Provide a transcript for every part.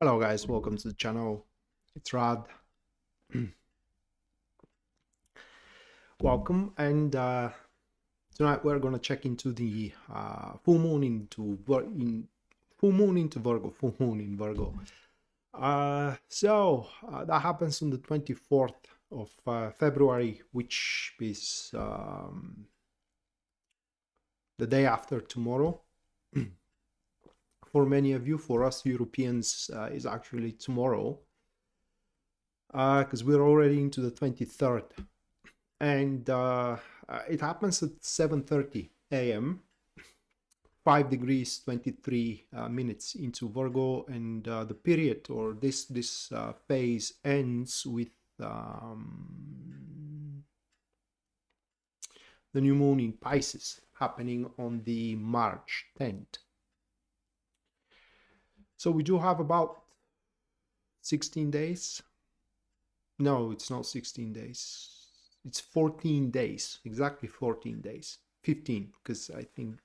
Hello guys, welcome to the channel. It's Rad. Welcome, and tonight we're gonna check into the full moon into Virgo, full moon in Virgo. That happens on the 24th of February, which is the day after tomorrow. For many of you, for us Europeans, is actually tomorrow, because we're already into the 23rd. And it happens at 7:30 a.m. 5 degrees 23 minutes into Virgo, and the period or this phase ends with the new moon in Pisces happening on the March 10th. So we do have about 16 days. No, it's not 16 days. It's 14 days, exactly 14 days. 15, because I think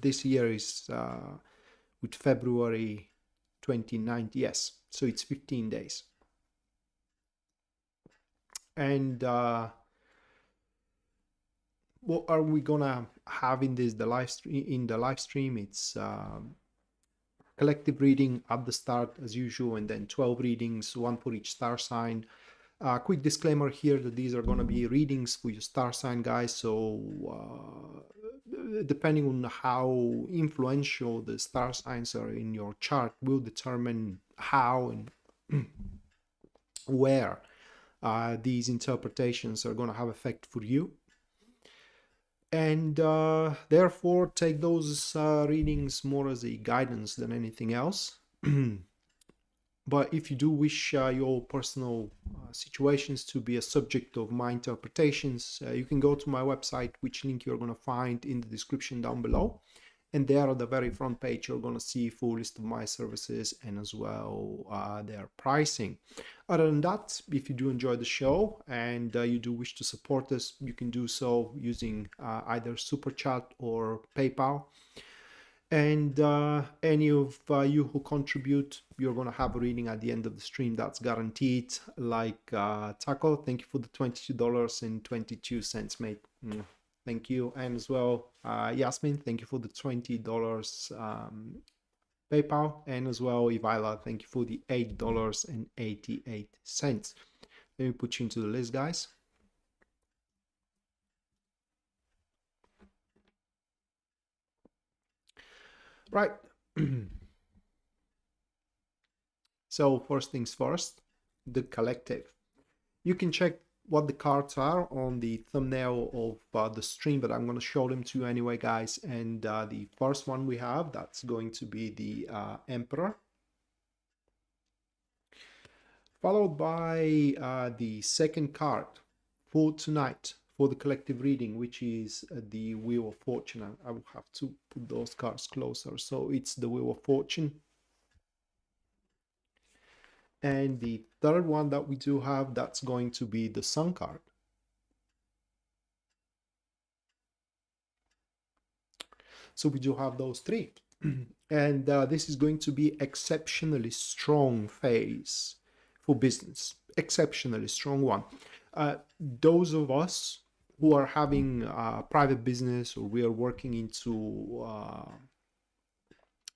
this year is with February 29th. Yes, so it's 15 days. And what are we gonna have in this the live stream? It's collective reading at the start as usual, and then 12 readings, one for each star sign. Quick disclaimer here that these are going to be readings for your star sign, guys, so depending on how influential the star signs are in your chart will determine how and where these interpretations are going to have effect for you. And therefore take those readings more as a guidance than anything else. But if you do wish your personal situations to be a subject of my interpretations, you can go to my website, which link you're going to find in the description down below. And there at the very front page, you're going to see a full list of my services and as well their pricing. Other than that, if you do enjoy the show and you do wish to support us, you can do so using either Super Chat or PayPal. And any of you who contribute, you're going to have a reading at the end of the stream. That's guaranteed. Like Taco, thank you for the $22.22, mate. Thank you. And as well, Yasmin, thank you for the $20 PayPal. And as well, Ivila, thank you for the $8.88. Let me put you into the list, guys. Right. So first things first, the collective. You can check what the cards are on the thumbnail of the stream, but I'm going to show them to you anyway, guys. And the first one we have, that's going to be the Emperor, followed by the second card for tonight for the collective reading, which is the Wheel of Fortune. I will have to put those cards closer. So it's the Wheel of Fortune. And the third one that we do have, that's going to be the Sun card. So we do have those three. And this is going to be exceptionally strong phase for business. Exceptionally strong one. Those of us who are having private business, or we are working into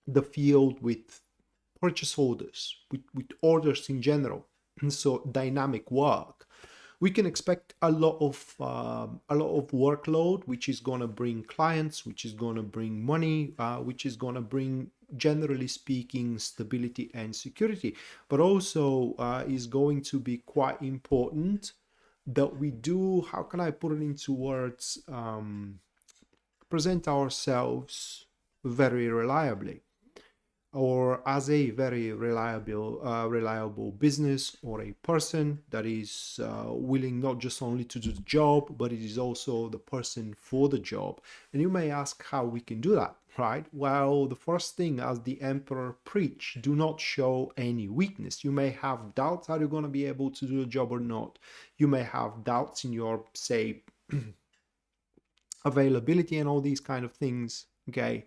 the field with purchase orders, with orders in general, and so dynamic work, we can expect a lot of workload, which is going to bring clients, which is going to bring money, which is going to bring, generally speaking, stability and security, but also is going to be quite important that we do, how can I put it into words, present ourselves very reliably, or as a very reliable business, or a person that is willing not just only to do the job, but it is also the person for the job. And you may ask how we can do that, right? Well, the first thing, as the Emperor preach, do not show any weakness. You may have doubts, are you going to be able to do the job or not? You may have doubts in your, say, availability and all these kind of things, okay?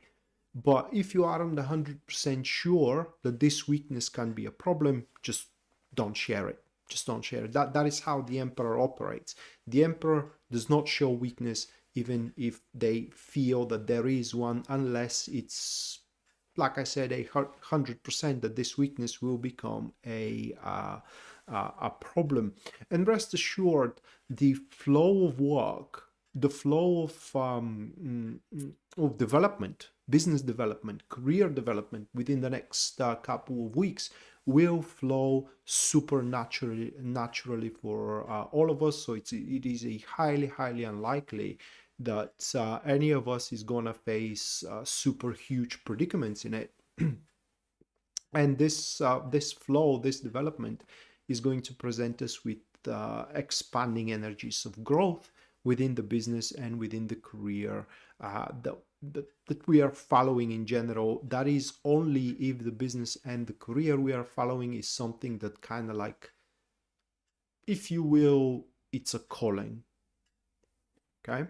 But if you aren't 100% sure that this weakness can be a problem, just don't share it. Just don't share it. That is how the emperor operates. The emperor does not show weakness even if they feel that there is one, unless it's, like I said, 100% that this weakness will become a problem. And rest assured, the flow of work, the flow of development, business development, career development within the next couple of weeks will flow naturally for all of us. So it is a highly unlikely that any of us is gonna face super huge predicaments in it. And this flow, this development is going to present us with expanding energies of growth within the business and within the career that we are following in general. That is only if the business and the career we are following is something that kind of like, if you will, it's a calling. Okay.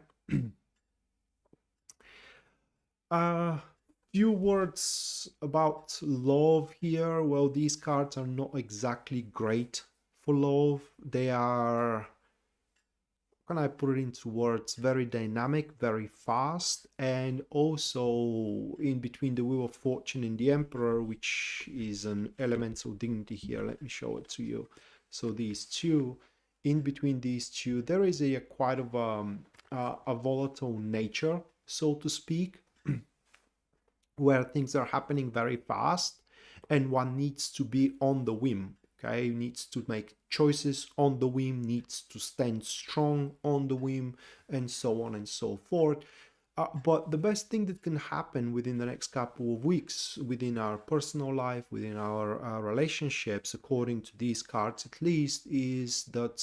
Few words about love here. Well, these cards are not exactly great for love. They are, how can I put it into words, very dynamic, very fast, and also in between the Wheel of Fortune and the Emperor, which is an elemental dignity here. Let me show it to you. So these two, in between these two, there is a quite of a volatile nature, so to speak, where things are happening very fast and one needs to be on the whim. Okay, needs to make choices on the whim, needs to stand strong on the whim, and so on and so forth. But the best thing that can happen within the next couple of weeks, within our personal life, within our relationships, according to these cards at least, is that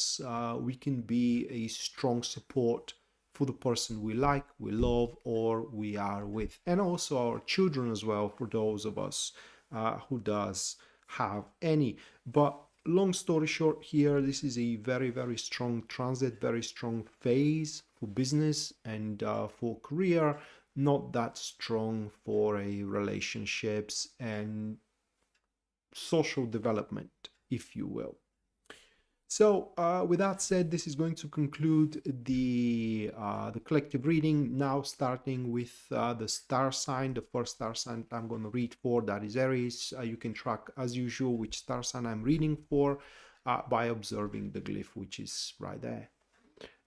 we can be a strong support for the person we like, we love, or we are with. And also our children as well, for those of us who does have any. But long story short here, this is a very strong transit, very strong phase for business and for career, not that strong for a relationships and social development, if you will. So with that said, this is going to conclude the collective reading. Now starting with the star sign, the first star sign I'm going to read for, that is Aries. You can track as usual which star sign I'm reading for by observing the glyph, which is right there.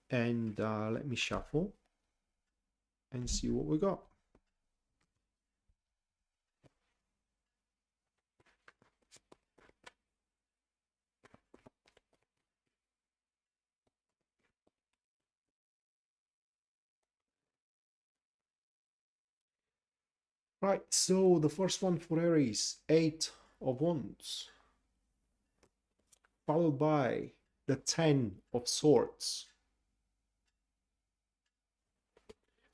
And let me shuffle and see what we got. Right, so the first one for Aries, 8 of Wands, followed by the 10 of Swords.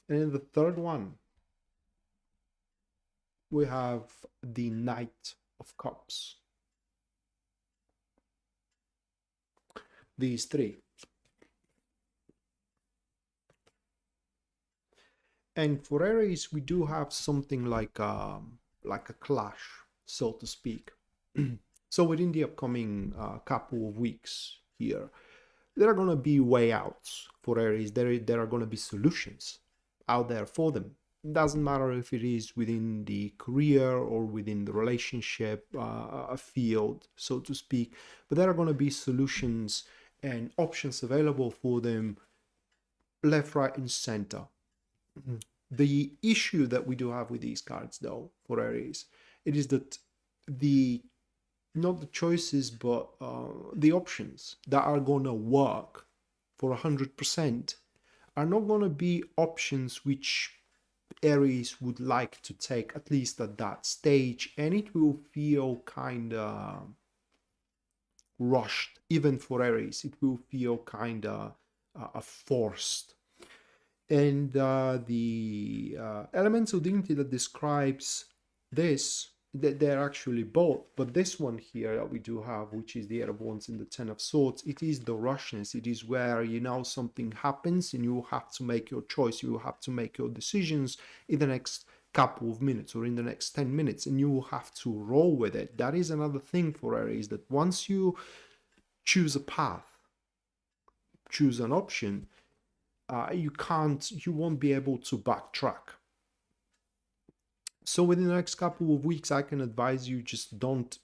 And in the third one, we have the Knight of Cups. These three. And for Aries, we do have something like a clash, so to speak. So within the upcoming couple of weeks here, there are going to be way outs for Aries. There are going to be solutions out there for them. It doesn't matter if it is within the career or within the relationship field, so to speak, but there are going to be solutions and options available for them left, right, and center. The issue that we do have with these cards, though, for Aries, it is that not the choices, but the options that are going to work for 100% are not going to be options which Aries would like to take, at least at that stage, and it will feel kind of rushed. Even for Aries, it will feel kind of forced. And the elements of dignity that describes this, they're actually both, but this one here that we do have, which is the 8 of Wands and the 10 of Swords, it is the rushness. It is where, you know, something happens and you have to make your choice, you have to make your decisions in the next couple of minutes or in the next 10 minutes, and you will have to roll with it. That is another thing for Aries, that once you choose a path, choose an option, you won't be able to backtrack. So within the next couple of weeks, I can advise you, just don't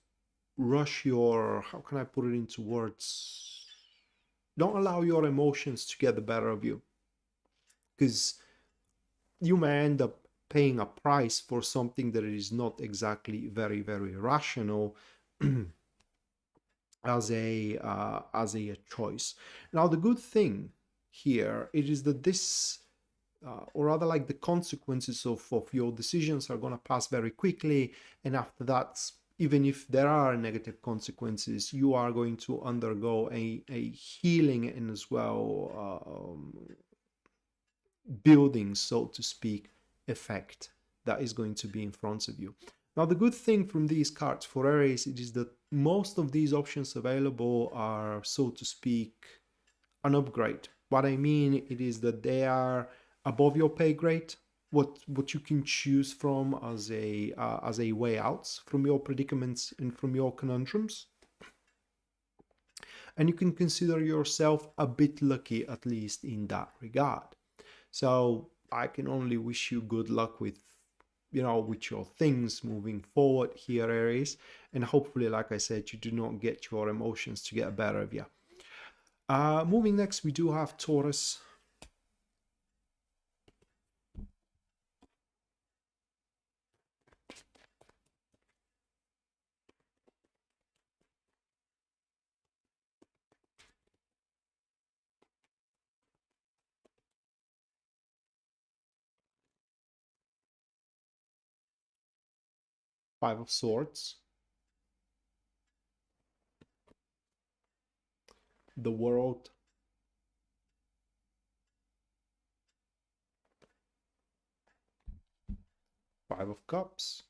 rush your, how can I put it into words? Don't allow your emotions to get the better of you, because you may end up paying a price for something that is not exactly very, very rational as a choice. Now, the good thing here, it is that this, or rather like the consequences of your decisions are going to pass very quickly, and after that, even if there are negative consequences, you are going to undergo a healing and as well building, so to speak, effect that is going to be in front of you. Now, the good thing from these cards for Aries, it is that most of these options available are, so to speak, an upgrade. What I mean, it is that they are above your pay grade, what you can choose from as a way out from your predicaments and from your conundrums. And you can consider yourself a bit lucky, at least in that regard. So I can only wish you good luck with, with your things moving forward here, Aries. And hopefully, like I said, you do not get your emotions to get better of you. Moving next, we do have Taurus. Five of Swords. The World. Five of Cups.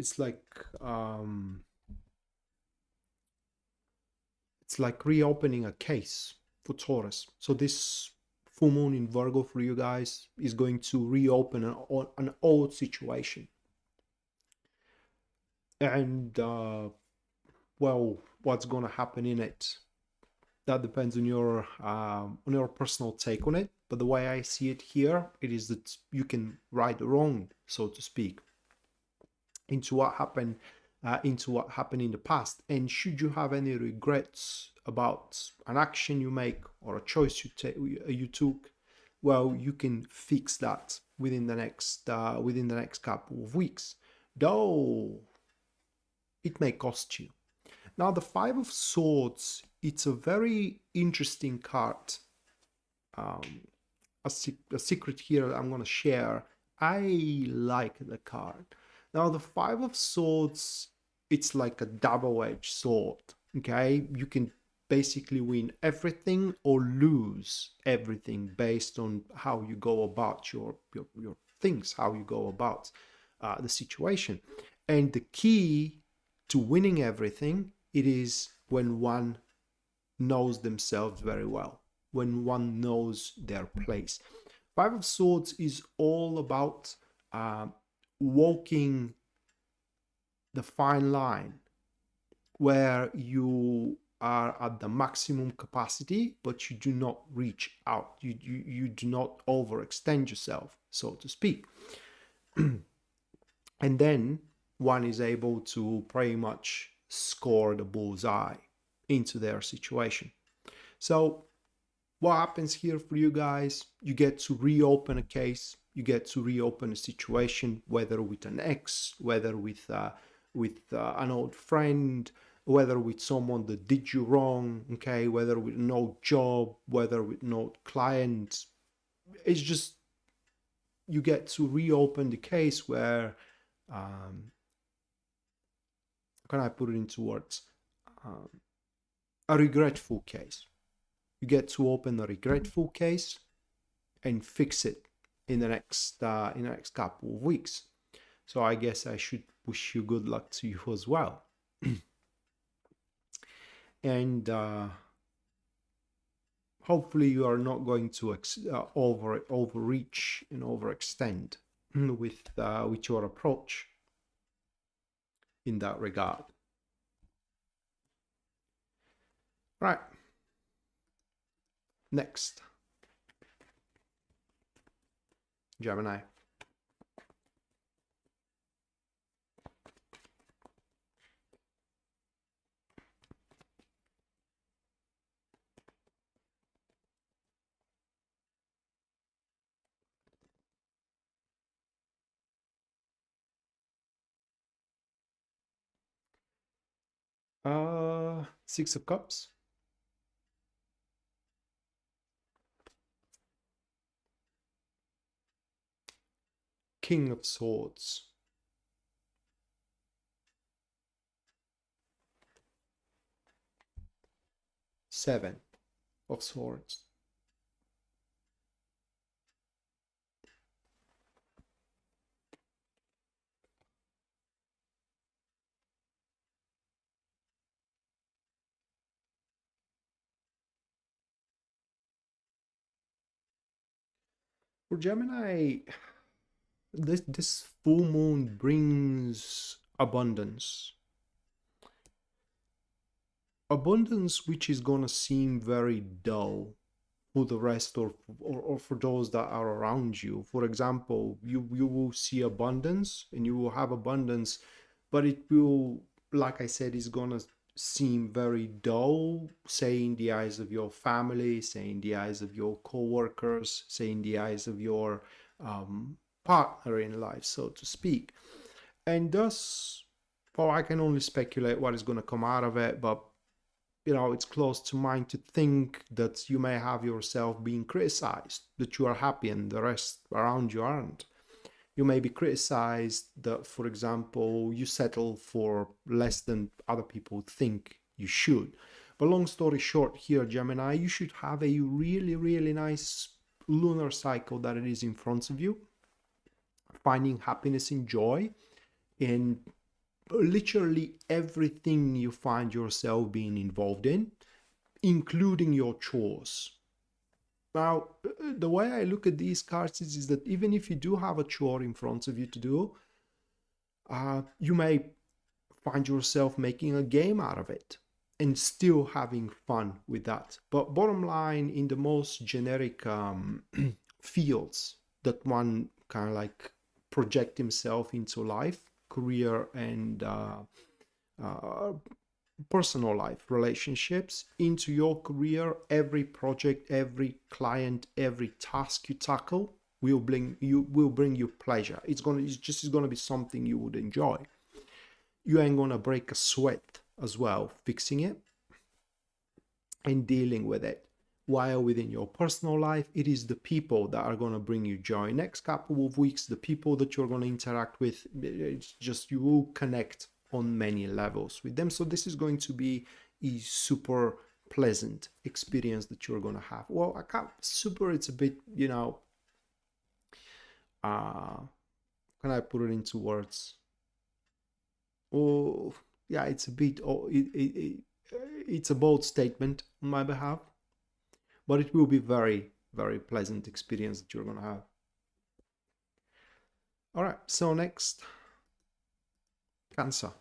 It's like reopening a case for Taurus. So this full moon in Virgo for you guys is going to reopen an old situation. And well, what's going to happen in it, that depends on your personal take on it. But the way I see it here, it is that you can right the wrong, so to speak, into what happened in the past. And should you have any regrets about an action you make or a choice you took, well, you can fix that within the next couple of weeks, though it may cost you. Now, the Five of Swords, it's a very interesting card. A secret here I'm going to share. I like the card. Now, the Five of Swords, it's like a double-edged sword, okay? You can basically win everything or lose everything based on how you go about your things, how you go about the situation. And the key to winning everything, it is when one knows themselves very well, when one knows their place. Five of Swords is all about walking the fine line where you are at the maximum capacity, but you do not reach out. You do not overextend yourself, so to speak. And then one is able to pretty much score the bullseye into their situation. So what happens here for you guys? You get to reopen a case, you get to reopen a situation, whether with an ex, whether with an old friend, whether with someone that did you wrong, okay, whether with no job, whether with no client. It's just, you get to reopen the case where, how can I put it into words? a regretful case. You get to open a regretful case and fix it in the next couple of weeks. So I guess I should wish you good luck to you as well. And hopefully you are not going to overreach and overextend with your approach in that regard. Right. Next, Gemini. Six of Cups. King of Swords. Seven of Swords. For Gemini, this full moon brings abundance. Abundance which is gonna seem very dull for the rest, or for those that are around you. For example, you will see abundance and you will have abundance, but it will, like I said, is gonna seem very dull, say in the eyes of your family, say in the eyes of your co-workers, say in the eyes of your partner in life, so to speak. And thus, well, I can only speculate what is going to come out of it, but it's close to mind to think that you may have yourself being criticized, that you are happy and the rest around you aren't. You may be criticized that, for example, you settle for less than other people think you should. But long story short here, Gemini, you should have a really, really nice lunar cycle that it is in front of you, finding happiness and joy in literally everything you find yourself being involved in, including your chores. Now, the way I look at these cards is that even if you do have a chore in front of you to do, you may find yourself making a game out of it and still having fun with that. But bottom line, in the most generic fields that one kind of like project himself into life, career and personal life, relationships, into your career, every project, every client, every task you tackle will bring you pleasure. It's just gonna be something you would enjoy. You ain't gonna break a sweat as well fixing it and dealing with it. While within your personal life, it is the people that are going to bring you joy. Next couple of weeks, the people that you're going to interact with, it's just you will connect on many levels with them. So this is going to be a super pleasant experience that you're going to have. Well, I can't super, it's a bit, can I put it into words? Oh, yeah, it's a bit, it's a bold statement on my behalf, but it will be very, very pleasant experience that you're going to have. All right, so next, Cancer.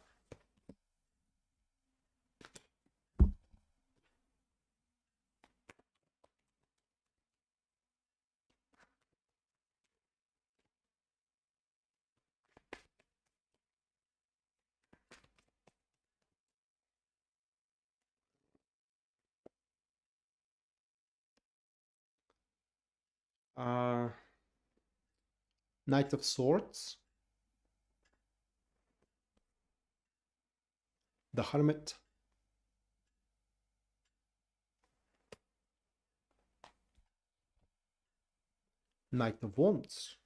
Knight of Swords, the Hermit, Knight of Wands,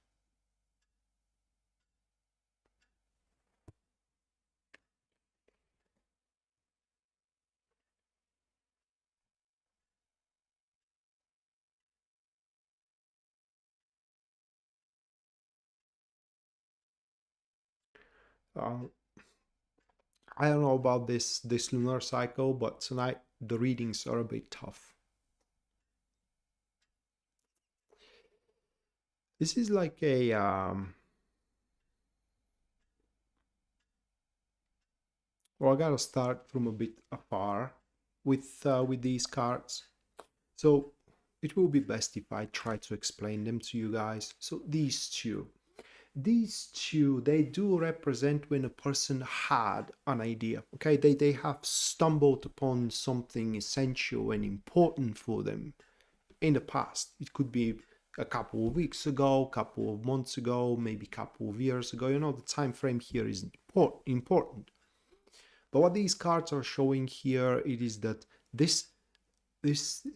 Uh, I don't know about this lunar cycle, but tonight the readings are a bit tough. This is like a well, I gotta start from a bit afar with these cards. So it will be best if I try to explain them to you guys. So these two, they do represent when a person had an idea. Okay, they have stumbled upon something essential and important for them in the past. It could be a couple of weeks ago, couple of months ago, maybe couple of years ago. You know, the time frame here is important. But what these cards are showing here, it is that this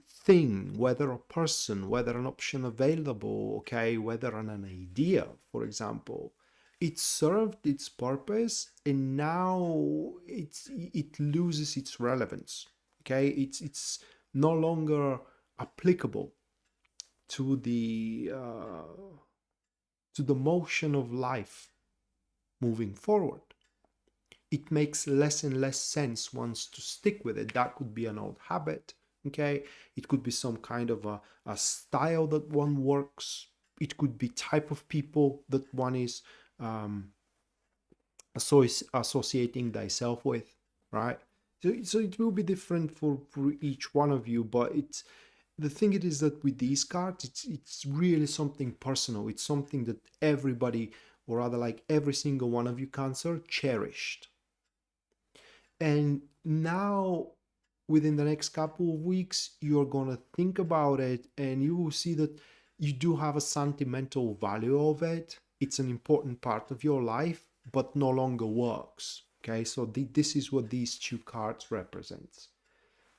thing, whether a person, whether an option available, okay, whether an idea, for example, it served its purpose and now it loses its relevance. Okay, it's no longer applicable to the motion of life moving forward. It makes less and less sense once to stick with it. That could be an old habit, okay? It could be some kind of a style that one works. It could be type of people that one is um, associating thyself with, right? So it will be different for each one of you, but it's the thing it is that with these cards, it's really something personal. It's something that everybody, or rather like every single one of you Cancer, cherished. And now, within the next couple of weeks, you're going to think about it and you will see that you do have a sentimental value of it. It's an important part of your life, but no longer works. Okay, so this is what these two cards represent.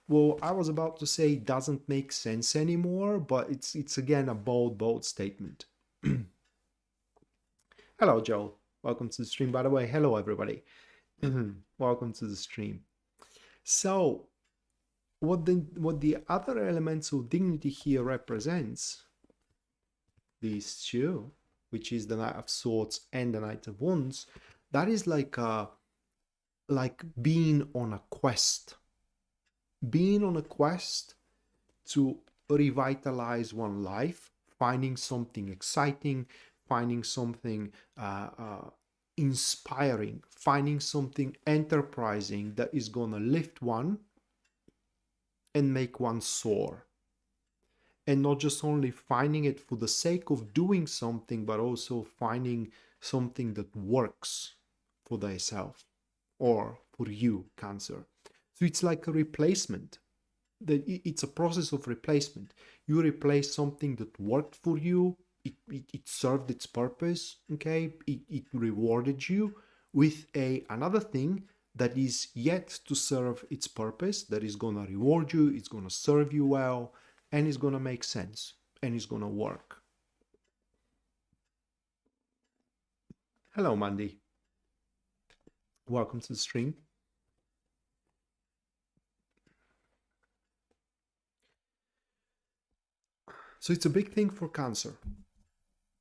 Well, I was about to say it doesn't make sense anymore, but it's again a bold statement. Hello, Joel. Welcome to the stream, by the way. Hello, everybody. Welcome to the stream. So, what the other elements of dignity here represents, these two, which is the Knight of Swords and the Knight of Wands, that is like being on a quest. Being on a quest to revitalize one life, finding something exciting, finding something inspiring, finding something enterprising that is going to lift one and make one soar. And not just only finding it for the sake of doing something, but also finding something that works for thyself or for you, Cancer. So it's like a replacement. It's a process of replacement. You replace something that worked for you, it served its purpose, okay, it rewarded you with another thing that is yet to serve its purpose, that is going to reward you, it's going to serve you well, and it's going to make sense, and it's going to work. Hello, Mandy. Welcome to the stream. So it's a big thing for Cancer.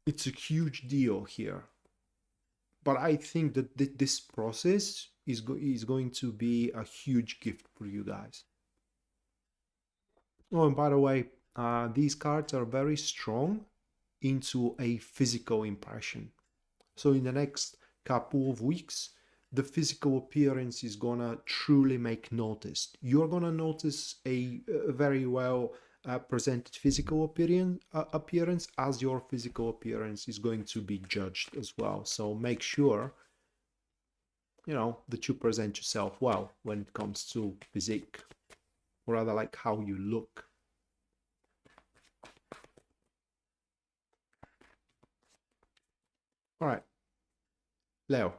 It's a huge deal here. But I think that this process is going to be a huge gift for you guys. Oh, and by the way, these cards are very strong into a physical impression. So in the next couple of weeks, the physical appearance is gonna truly make noticed. You're gonna notice a very well presented physical appearance as your physical appearance is going to be judged as well. So make sure, you know, that you present yourself well when it comes to physique, or rather like how you look. All right, Leo.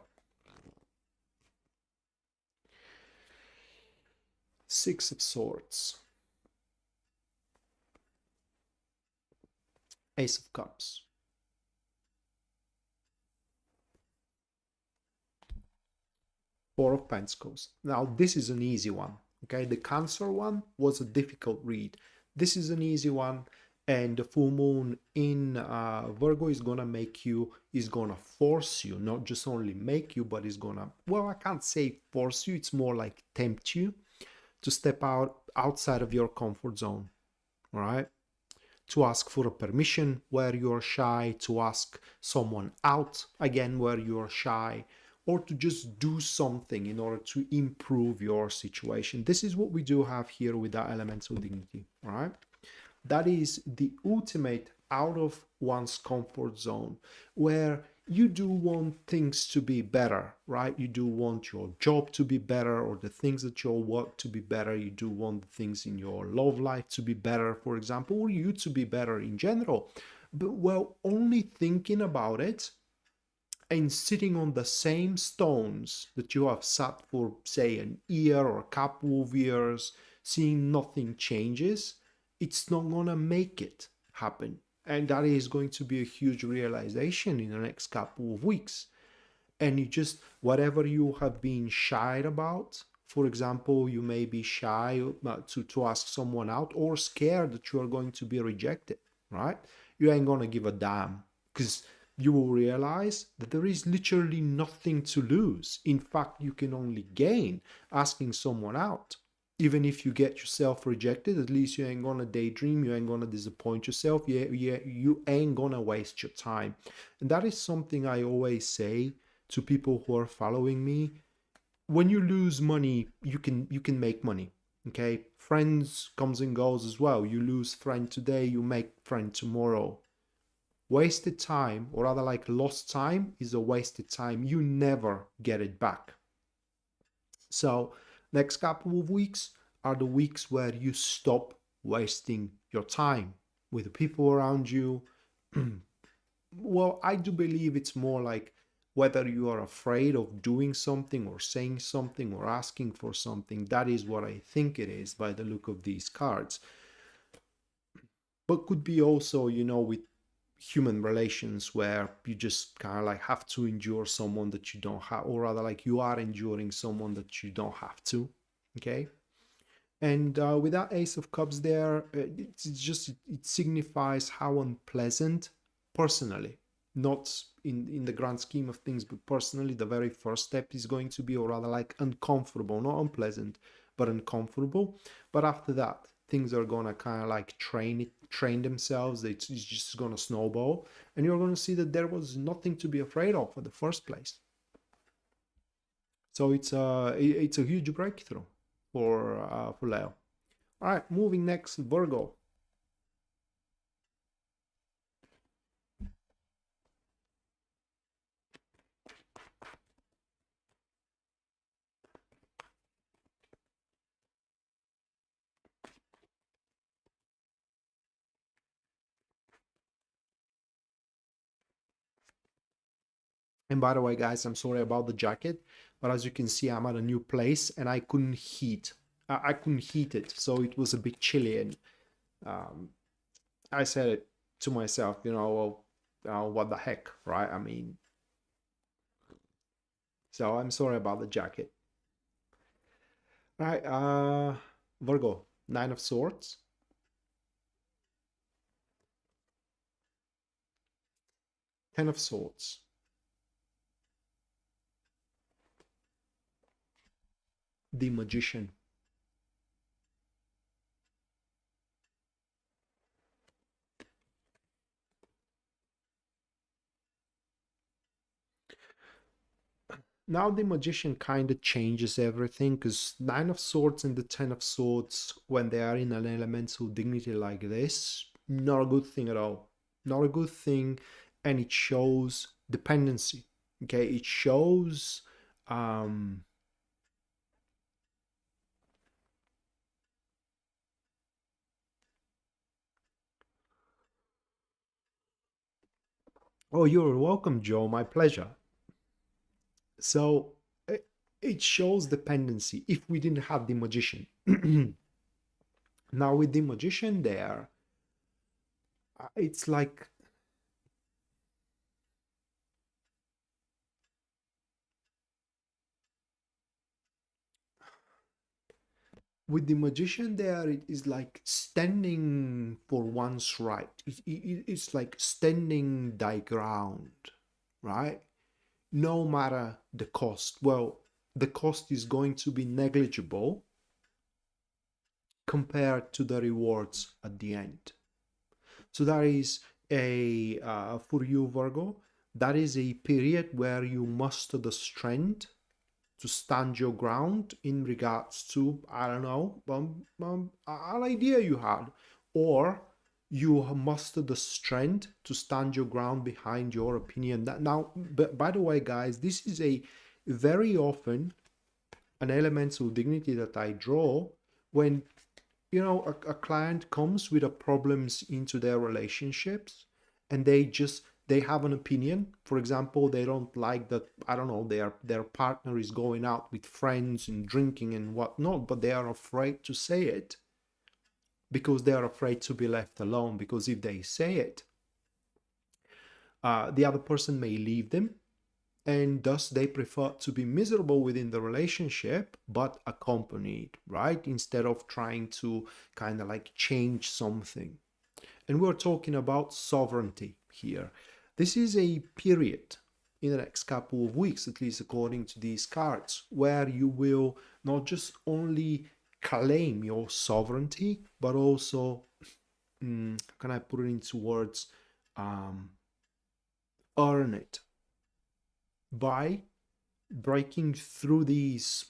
Six of Swords. Ace of Cups. Four of Pentacles. Now, this is an easy one. Okay, the Cancer one was a difficult read. This is an easy one. And the full moon in Virgo is gonna is gonna force you, not just only make you, but is gonna, well, I can't say force you, it's more like tempt you to step outside of your comfort zone, all right? To ask for a permission where you're shy, to ask someone out again where you're shy, or to just do something in order to improve your situation. This is what we do have here with our elemental dignity, right? That is the ultimate out of one's comfort zone, where you do want things to be better, right? You do want your job to be better, or the things that you work to be better. You do want the things in your love life to be better, for example, or you to be better in general. But well, only thinking about it and sitting on the same stones that you have sat for, say, an year or a couple of years, seeing nothing changes, it's not gonna make it happen. And that is going to be a huge realization in the next couple of weeks. And you just, whatever you have been shy about, for example, you may be shy to ask someone out, or scared that you are going to be rejected, right? You ain't gonna give a damn, because you will realize that there is literally nothing to lose. In fact, you can only gain asking someone out. Even if you get yourself rejected, at least you ain't gonna daydream, you ain't gonna disappoint yourself, you ain't gonna waste your time. And that is something I always say to people who are following me. When you lose money, you can make money. Okay, friends comes and goes as well. You lose friend today, you make friend tomorrow. Wasted time, or rather like lost time, is a wasted time. You never get it back. So next couple of weeks are the weeks where you stop wasting your time with the people around you. Well, I do believe it's more like whether you are afraid of doing something or saying something or asking for something. That is what I think it is by the look of these cards. But could be also, with human relations, where you just kind of like have to endure someone that you don't have, or rather like you are enduring someone that you don't have to. Okay. And with that Ace of Cups there, it signifies how unpleasant, personally, not in the grand scheme of things, but personally, the very first step is going to be, or rather like uncomfortable, not unpleasant, but uncomfortable. But after that, things are gonna kind of like train themselves. It's just gonna snowball, and you're gonna see that there was nothing to be afraid of in the first place. So it's a huge breakthrough for Leo. All right, moving next, Virgo. And by the way, guys, I'm sorry about the jacket, but as you can see, I'm at a new place and I couldn't heat. I couldn't heat it, so it was a bit chilly. And um, I said it to myself, well, what the heck, right? I mean, so I'm sorry about the jacket. All right, Virgo, Nine of Swords, Ten of Swords, the Magician. Now the Magician kind of changes everything, because Nine of Swords and the Ten of Swords, when they are in an elemental dignity like this, not a good thing at all. Not a good thing, and it shows dependency. Okay, it shows oh, you're welcome, Joe. My pleasure. So it shows dependency if we didn't have the Magician. Now with the Magician there, it's like, with the magician there, it is like standing for one's right. It's like standing thy ground, right? No matter the cost. Well, the cost is going to be negligible compared to the rewards at the end. So that is a for you, Virgo, that is a period where you muster the strength to stand your ground in regards to, I don't know, an idea you had, or you muster the strength to stand your ground behind your opinion. That now, by the way, guys, this is a very often an element of dignity that I draw when, you know, a client comes with a problems into their relationships, and they have an opinion. For example, they don't like that, I don't know, their partner is going out with friends and drinking and whatnot, but they are afraid to say it because they are afraid to be left alone, because if they say it, the other person may leave them, and thus they prefer to be miserable within the relationship but accompanied, right, instead of trying to kind of like change something. And we're talking about sovereignty here. This is a period in the next couple of weeks, at least according to these cards, where you will not just only claim your sovereignty, but also, can I put it into words, earn it by breaking through these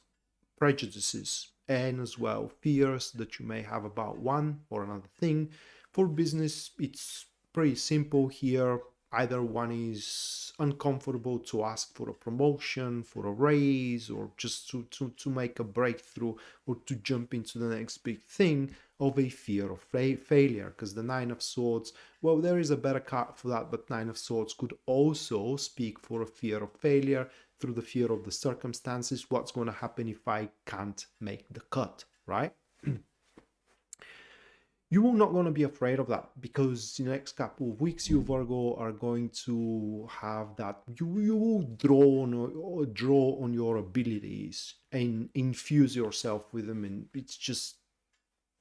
prejudices and as well fears that you may have about one or another thing. For business, it's pretty simple here. Either one is uncomfortable to ask for a promotion, for a raise, or just to make a breakthrough or to jump into the next big thing, of a fear of failure. Because the Nine of Swords, well, there is a better card for that, but Nine of Swords could also speak for a fear of failure through the fear of the circumstances. What's going to happen if I can't make the cut, right? You are not going to be afraid of that, because in the next couple of weeks, you, Virgo, are going to have that. You will draw on your abilities and infuse yourself with them. And it's just,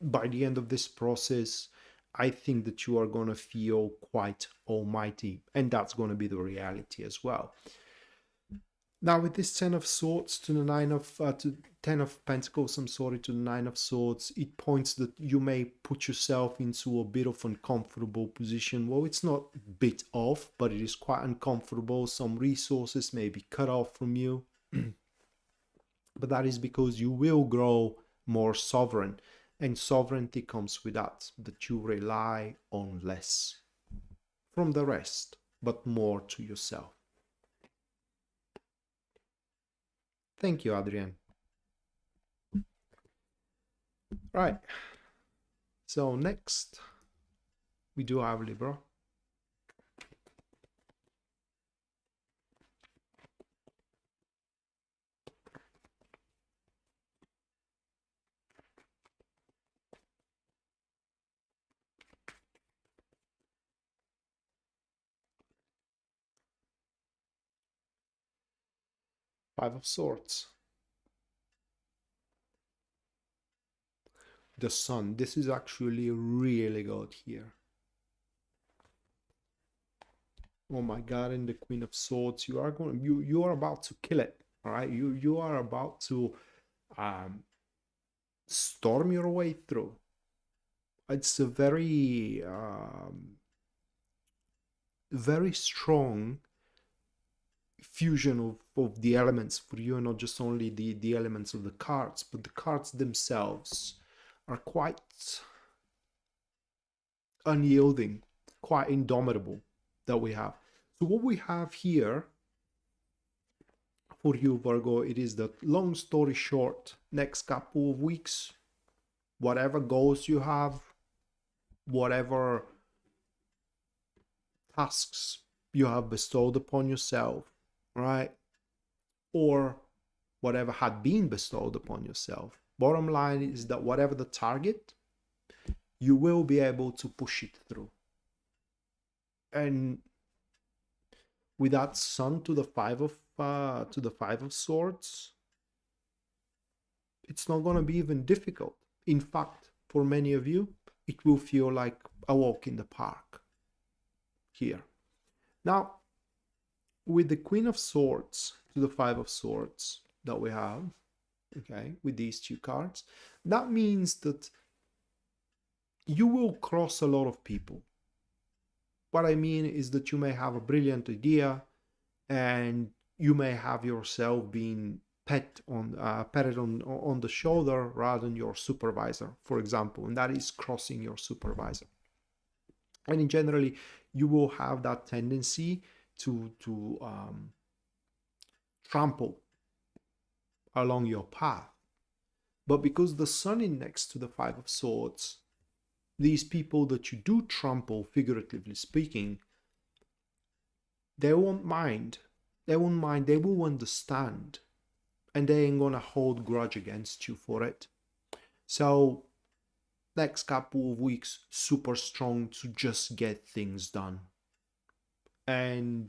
by the end of this process, I think that you are going to feel quite almighty. And that's going to be the reality as well. Now, with this Ten of Swords to the to Ten of Pentacles, I'm sorry, to the Nine of Swords, it points that you may put yourself into a bit of uncomfortable position. Well, it's not bit off, but it is quite uncomfortable. Some resources may be cut off from you. But that is because you will grow more sovereign. And sovereignty comes with that you rely on less from the rest, but more to yourself. Thank you, Adrian. Right. So next, we do have Libra. Five of Swords. The Sun. This is actually really good here. Oh my God! And the Queen of Swords. You are about to kill it. All right. You are about to storm your way through. It's a very very strong fusion of the elements for you, and not just only the elements of the cards, but the cards themselves are quite unyielding, quite indomitable that we have. So what we have here for you, Virgo, it is that, long story short, next couple of weeks, whatever goals you have, whatever tasks you have bestowed upon yourself, right? Or whatever had been bestowed upon yourself. Bottom line is that whatever the target, you will be able to push it through. And with that Sun to the Five of Swords, it's not going to be even difficult. In fact, for many of you, it will feel like a walk in the park here. Now, with the Queen of Swords to the Five of Swords that we have, okay, with these two cards, that means that you will cross a lot of people. What I mean is that you may have a brilliant idea and you may have yourself being patted on the shoulder rather than your supervisor, for example, and that is crossing your supervisor. And in generally, you will have that tendency to trample along your path. But because the sun is next to the Five of Swords, these people that you do trample, figuratively speaking, they won't mind. They won't mind. They will understand. And they ain't gonna hold grudge against you for it. So next couple of weeks, super strong to just get things done. And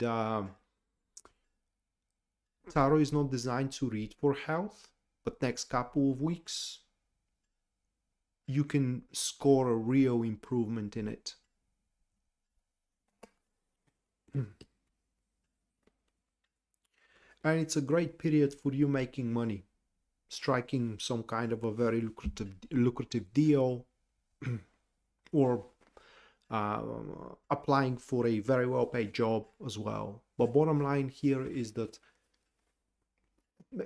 tarot is not designed to read for health, but next couple of weeks, you can score a real improvement in it. And it's a great period for you making money, striking some kind of a very lucrative deal, or applying for a very well-paid job as well. But bottom line here is that,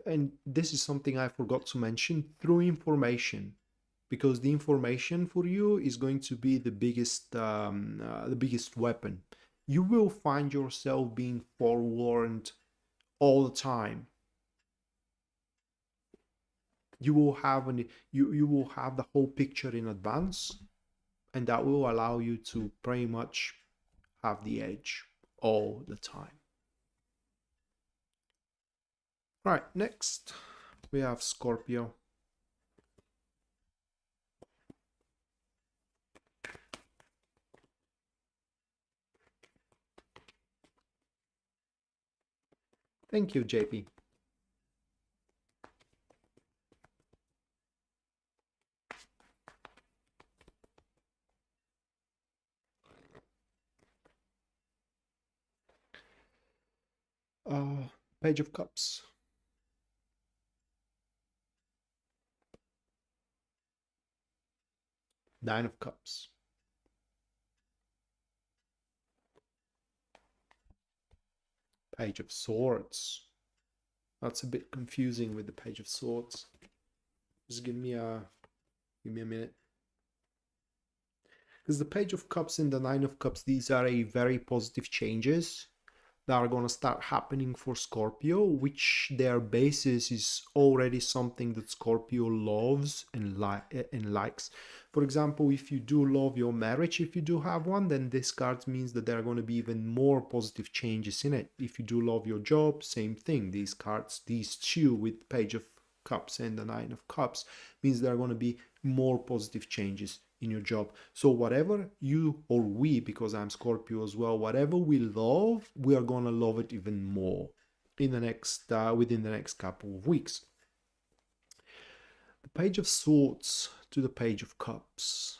and this is something I forgot to mention, through information, because the information for you is going to be the biggest weapon. You will find yourself being forewarned all the time. You will have you will have the whole picture in advance, and that will allow you to pretty much have the edge all the time. Right, next we have Scorpio. Thank you, JP. Page of Cups. Nine of Cups. Page of Swords. That's a bit confusing with the Page of Swords. Just give me a minute. Because the Page of Cups and the Nine of Cups, these are a very positive changes that are going to start happening for Scorpio, which their basis is already something that Scorpio loves and likes. For example, if you do love your marriage, if you do have one, then this card means that there are going to be even more positive changes in it. If you do love your job, same thing. These cards, these two with Page of Cups and the Nine of Cups, means there are going to be more positive changes in your job. So whatever you, or we, because I'm Scorpio as well, whatever we love, we are gonna love it even more in the next within the next couple of weeks. The Page of Swords to the Page of Cups.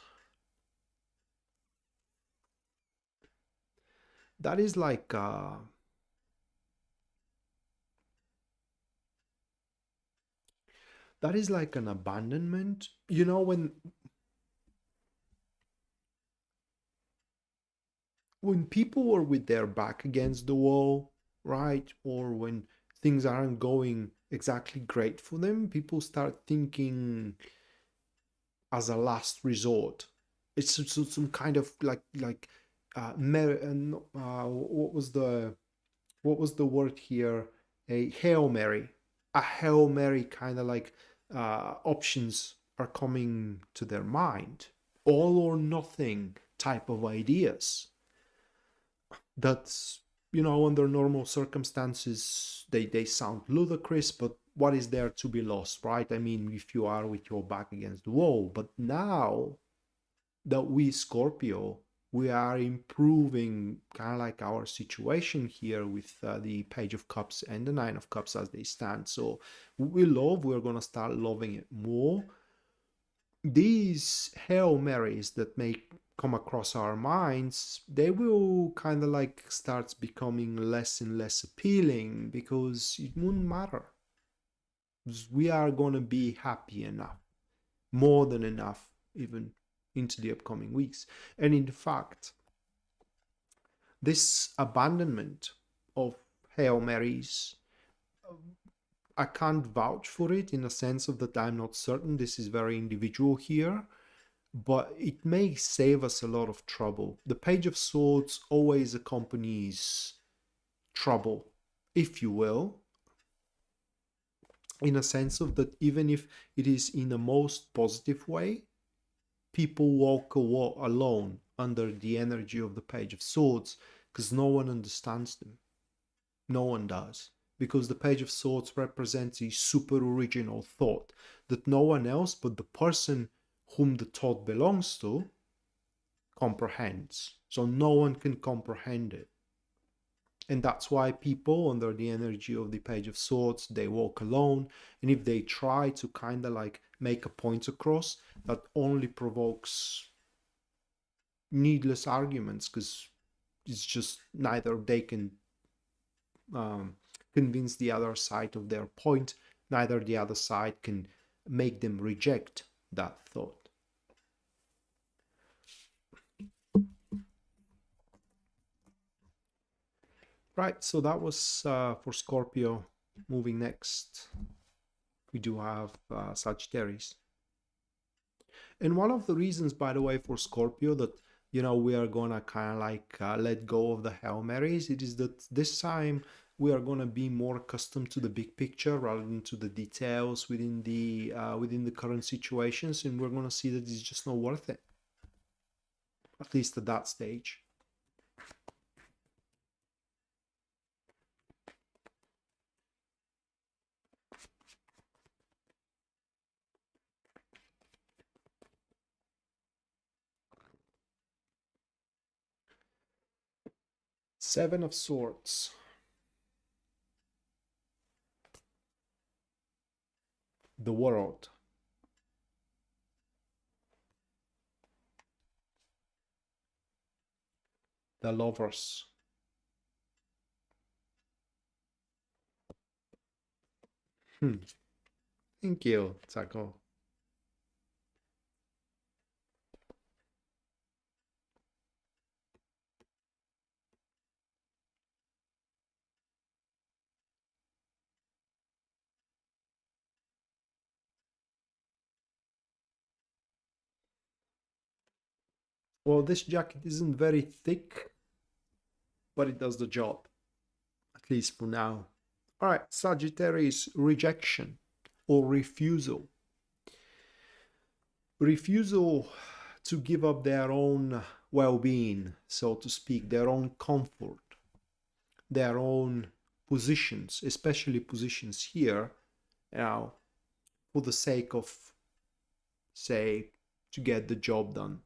That is like that is like an abandonment. You know, when people are with their back against the wall, right? Or when things aren't going exactly great for them, people start thinking as a last resort. It's some kind of what was the word here? A Hail Mary. A Hail Mary kind of like options are coming to their mind. All or nothing type of ideas. That's, you know, under normal circumstances, they sound ludicrous, but what is there to be lost, right? I mean, if you are with your back against the wall. But now that we Scorpio, we are improving kind of like our situation here with the Page of Cups and the Nine of Cups as they stand. So we're going to start loving it more. these Hail Marys that may come across our minds, they will kind of like start becoming less and less appealing, because it wouldn't matter. We are going to be happy enough, more than enough, even into the upcoming weeks. And in fact, this abandonment of Hail Marys, I can't vouch for it in a sense of that I'm not certain. This is very individual here, but it may save us a lot of trouble. The Page of Swords always accompanies trouble, if you will, in a sense of that even if it is in the most positive way, people walk alone under the energy of the Page of Swords because no one understands them. No one does. Because the Page of Swords represents a super original thought that no one else but the person whom the thought belongs to comprehends. So no one can comprehend it. And that's why people under the energy of the Page of Swords, they walk alone. And if they try to kind of like make a point across, that only provokes needless arguments, because it's just neither they can convince the other side of their point, neither the other side can make them reject that thought. Right, so that was for Scorpio. Moving next, we do have Sagittarius. And one of the reasons, by the way, for Scorpio that, you know, we are gonna kind of like let go of the Hail Marys, it is that this time we are gonna be more accustomed to the big picture rather than to the details within the current situations, and we're gonna see that it's just not worth it, at least at that stage. Seven of Swords. The World. The Lovers. Thank you, Taco. Well, this jacket isn't very thick, but it does the job, at least for now. All right, Sagittarius, rejection or refusal. Refusal to give up their own well-being, so to speak, their own comfort, their own positions, especially positions here, now, for the sake of, say, to get the job done.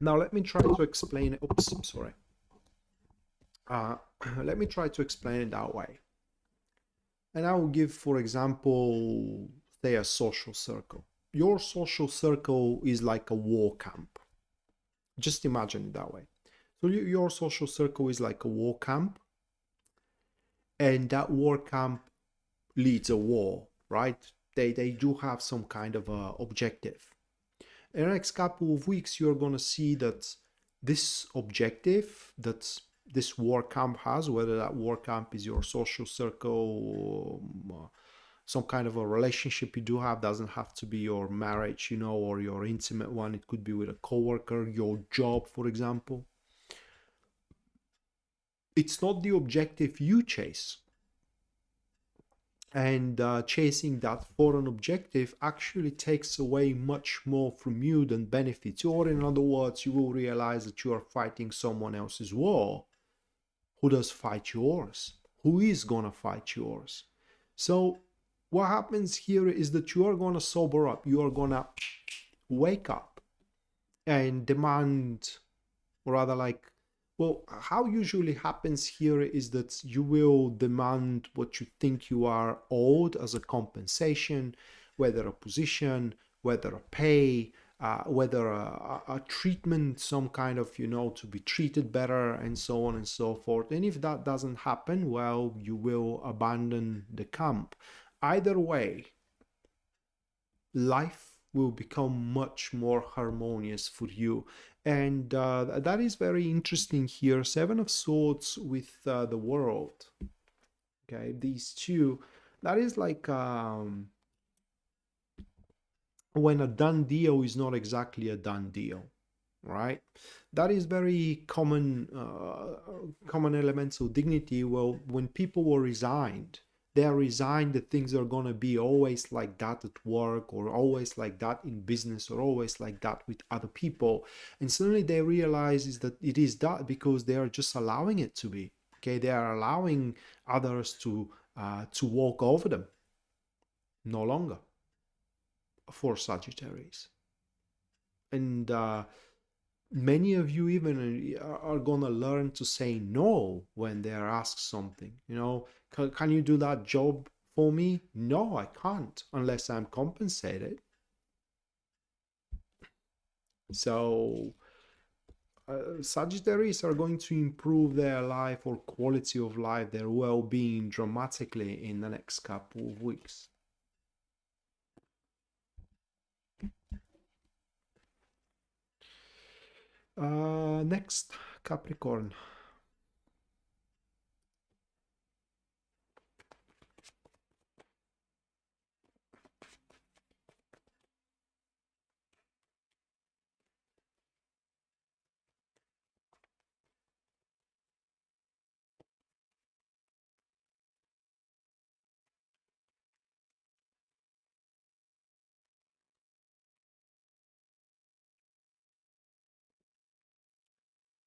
Now let me try to explain it. Oops, I'm sorry. Let me try to explain it that way. And I will give, for example, say a social circle. Your social circle is like a war camp. Just imagine it that way. So your social circle is like a war camp, and that war camp leads a war, right? They do have some kind of a objective. In the next couple of weeks, you're going to see that this objective that this war camp has, whether that war camp is your social circle, some kind of a relationship you do have, doesn't have to be your marriage, you know, or your intimate one. It could be with a coworker, your job, for example. It's not the objective you chase. And chasing that foreign objective actually takes away much more from you than benefits you. Or in other words, you will realize that you are fighting someone else's war. Who does fight yours? Who is gonna fight yours? So what happens here is that you are gonna sober up. You are gonna wake up and demand, or rather like Well, how usually happens here is that you will demand what you think you are owed as a compensation, whether a position, whether a pay, whether a treatment, some kind of, to be treated better, and so on and so forth. And if that doesn't happen, well, you will abandon the camp. Either way, life will become much more harmonious for you. And that is very interesting here. Seven of Swords with the World. Okay, these two, that is like when a done deal is not exactly a done deal, right? That is very common elements of dignity. Well, when people were resigned, they are resigned that things are going to be always like that at work, or always like that in business, or always like that with other people. And suddenly they realize is that it is that because they are just allowing it to be. Okay, they are allowing others to walk over them. No longer for Sagittarius. And many of you even are going to learn to say no when they are asked something. Can you do that job for me? No, I can't unless I'm compensated. So Sagittarius are going to improve their life or quality of life, their well-being dramatically in the next couple of weeks. Next, Capricorn.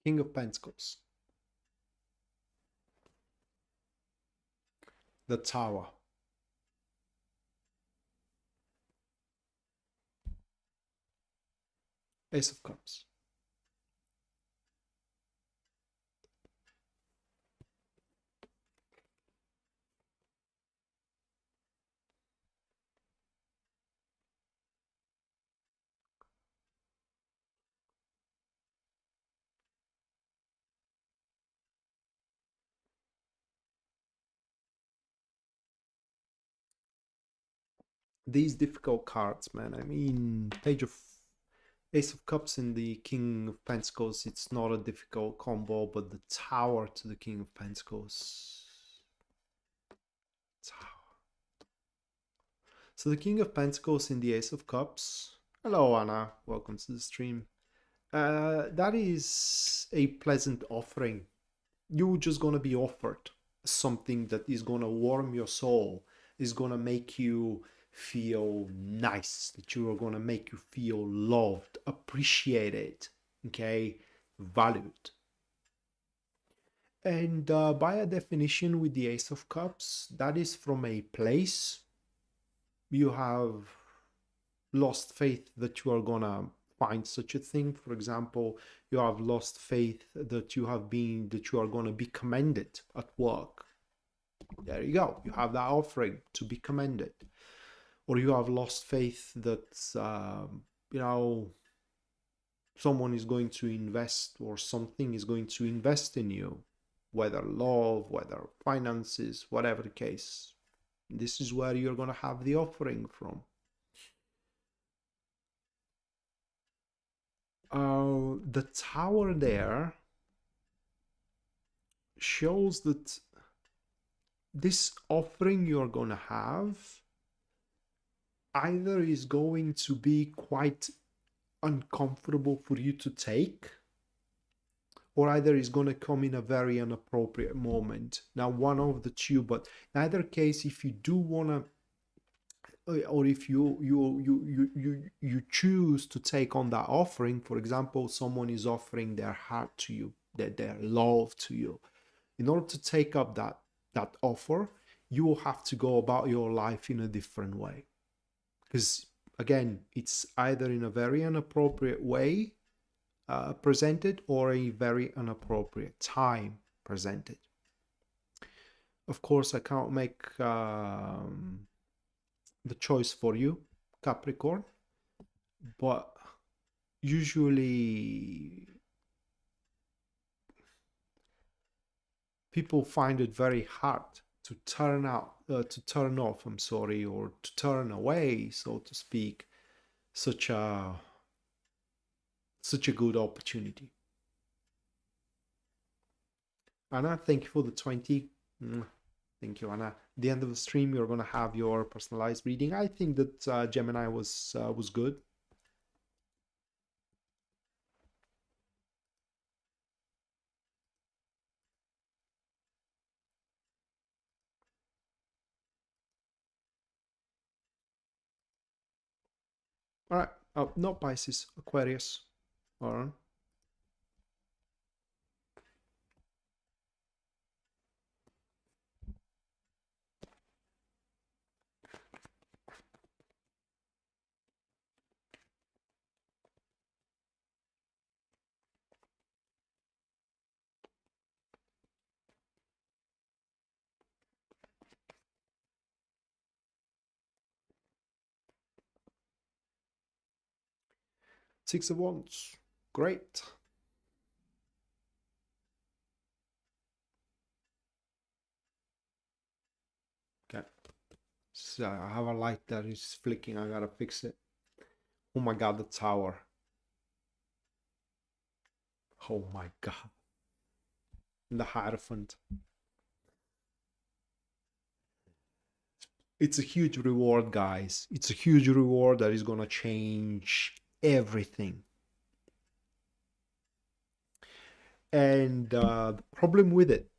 King of Pentacles. The Tower. Ace of Cups. These difficult cards, man. I mean, Page of Ace of Cups and the King of Pentacles, it's not a difficult combo, but the Tower to the King of Pentacles. Tower. So the King of Pentacles in the Ace of Cups. Hello, Anna. Welcome to the stream. That is a pleasant offering. You're just gonna be offered something that is gonna warm your soul, is gonna make you feel nice, that you are gonna make you feel loved, appreciated, okay, valued. And by a definition, with the Ace of Cups, that is from a place you have lost faith that you are gonna find such a thing. For example, you have lost faith that you are going to be commended at work. There you go. You have that offering to be commended. Or you have lost faith that someone is going to invest, or something is going to invest in you, whether love, whether finances, whatever the case. This is where you're going to have the offering from. The Tower there shows that this offering you're going to have either is going to be quite uncomfortable for you to take, or either is going to come in a very inappropriate moment. Now, one of the two, but in either case, if you do want to, or if you choose to take on that offering, for example, someone is offering their heart to you, their love to you. In order to take up that offer, you will have to go about your life in a different way. Because again, it's either in a very inappropriate way, presented or a very inappropriate time presented. Of course, I can't make the choice for you, Capricorn, but usually people find it very hard to turn off, I'm sorry, or to turn away, so to speak, such a good opportunity. Anna, thank you for the 20. Thank you, Anna. At the end of the stream, you're gonna have your personalized reading. I think that Gemini was good. All right. Oh, not Pisces, Aquarius. All right. 6 of Wands. Great. Okay. So I have a light that is flicking. I gotta fix it. Oh my god, the tower. Oh my god. The Hierophant. It's a huge reward, guys. It's a huge reward that is gonna change everything. And the problem with it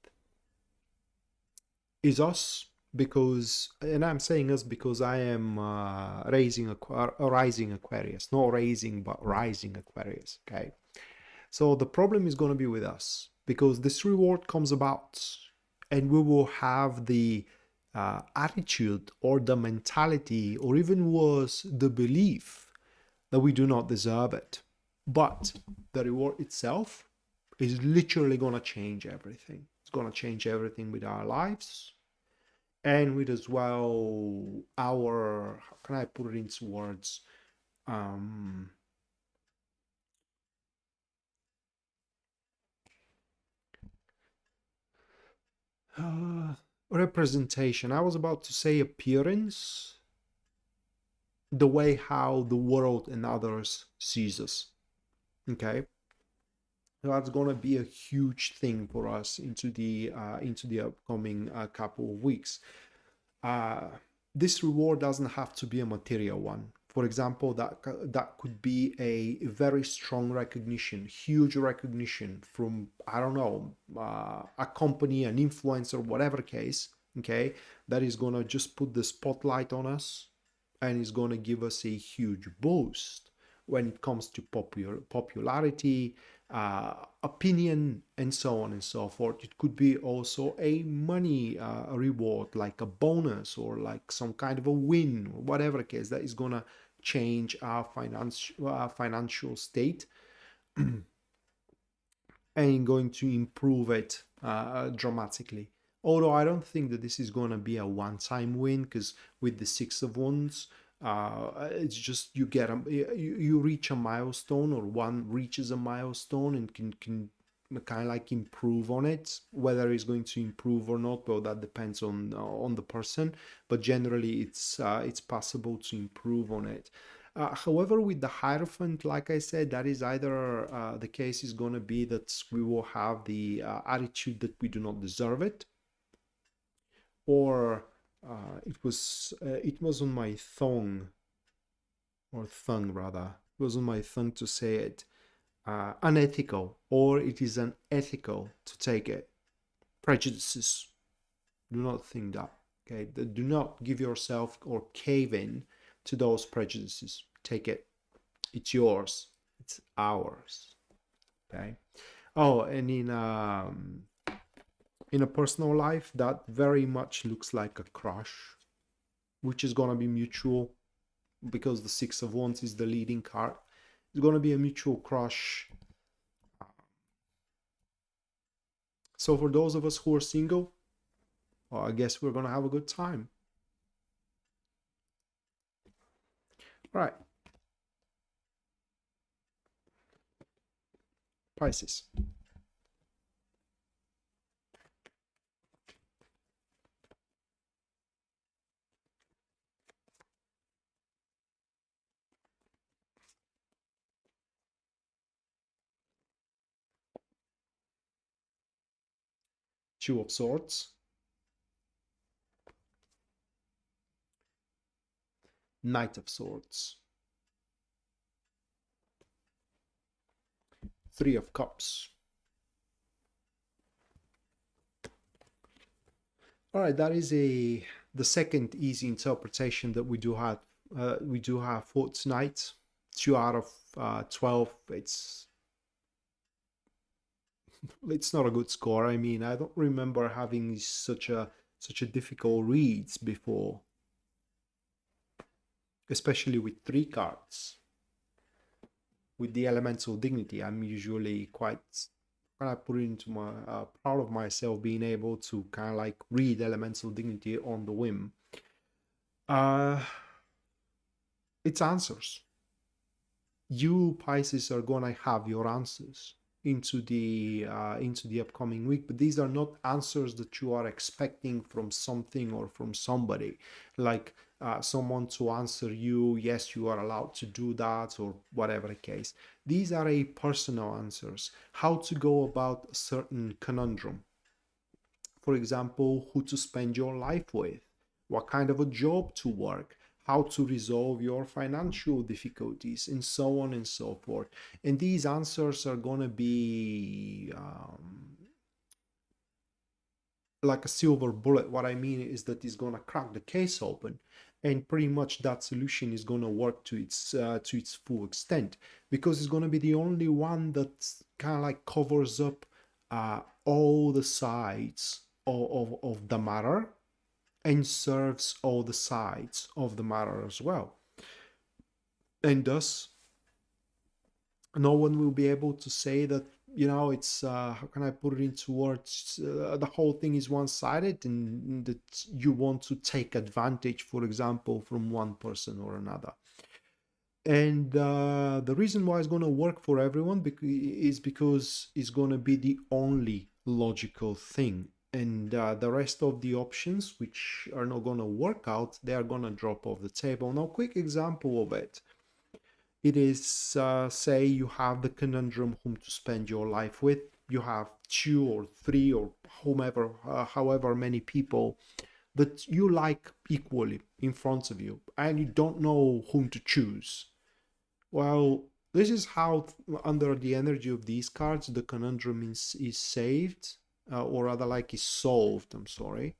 is us, because, and I'm saying us because I am rising Aquarius, not raising but rising Aquarius. Okay, so the problem is going to be with us, because this reward comes about and we will have the attitude or the mentality, or even worse, the belief that we do not deserve it. But the reward itself is literally going to change everything. It's going to change everything with our lives, and with as well our, how can I put it into words, representation. I was about to say appearance, the way how the world and others sees us. Okay, that's gonna be a huge thing for us into the upcoming couple of weeks. This reward doesn't have to be a material one. For example, that could be a very strong recognition, huge recognition from, I don't know, a company, an influencer, whatever case, okay, that is gonna just put the spotlight on us and is gonna give us a huge boost when it comes to popularity, opinion, and so on and so forth. It could be also a money reward, like a bonus or like some kind of a win, or whatever case, that is gonna change our financial state and going to improve it dramatically. Although I don't think that this is going to be a one-time win, because with the 6 of Wands, it's just you get you reach a milestone, or one reaches a milestone and can kind of like improve on it. Whether it's going to improve or not, well, that depends on the person. But generally, it's possible to improve on it. However, with the Hierophant, like I said, that is either the case is going to be that we will have the attitude that we do not deserve it, or it was on my tongue, or tongue rather, it was on my tongue to say it, unethical, or it is unethical to take it. Prejudices. Do not think that. Okay, do not give yourself or cave in to those prejudices. Take it. It's yours. It's ours. Okay. Oh, and in a personal life, that very much looks like a crush, which is gonna be mutual, because the 6 of Wands is the leading card. It's gonna be a mutual crush So for those of us who are single, well, I guess we're gonna have a good time. All right, Pisces. Two of Swords, Knight of Swords, Three of Cups. All right, that is the second easy interpretation that we do have. We do have for tonight. 2 out of 12. It's not a good score. I mean, I don't remember having such a difficult reads before, especially with 3 cards. With the elemental dignity, I'm usually quite, when I put it into my proud of myself being able to kind of like read elemental dignity on the whim. It's answers. You Pisces are gonna have your answers into the upcoming week, but these are not answers that you are expecting from something or from somebody, like someone to answer you, yes, you are allowed to do that, or whatever the case. These are a personal answers, how to go about a certain conundrum. For example, who to spend your life with, what kind of a job to work, how to resolve your financial difficulties, and so on and so forth. And these answers are going to be like a silver bullet. What I mean is that it's going to crack the case open, and pretty much that solution is going to work to its full extent, because it's going to be the only one that kind of like covers up all the sides of the matter, and serves all the sides of the matter as well. And thus, no one will be able to say that, it's how can I put it into words, the whole thing is one-sided, and that you want to take advantage, for example, from one person or another. And the reason why it's going to work for everyone is because it's going to be the only logical thing, and the rest of the options which are not going to work out, they are going to drop off the table. Now, quick example of it. It is, say you have the conundrum whom to spend your life with. You have 2 or 3 or whomever, however many people that you like equally in front of you, and you don't know whom to choose. Well, this is how, under the energy of these cards, the conundrum is saved, or rather like is solved, I'm sorry.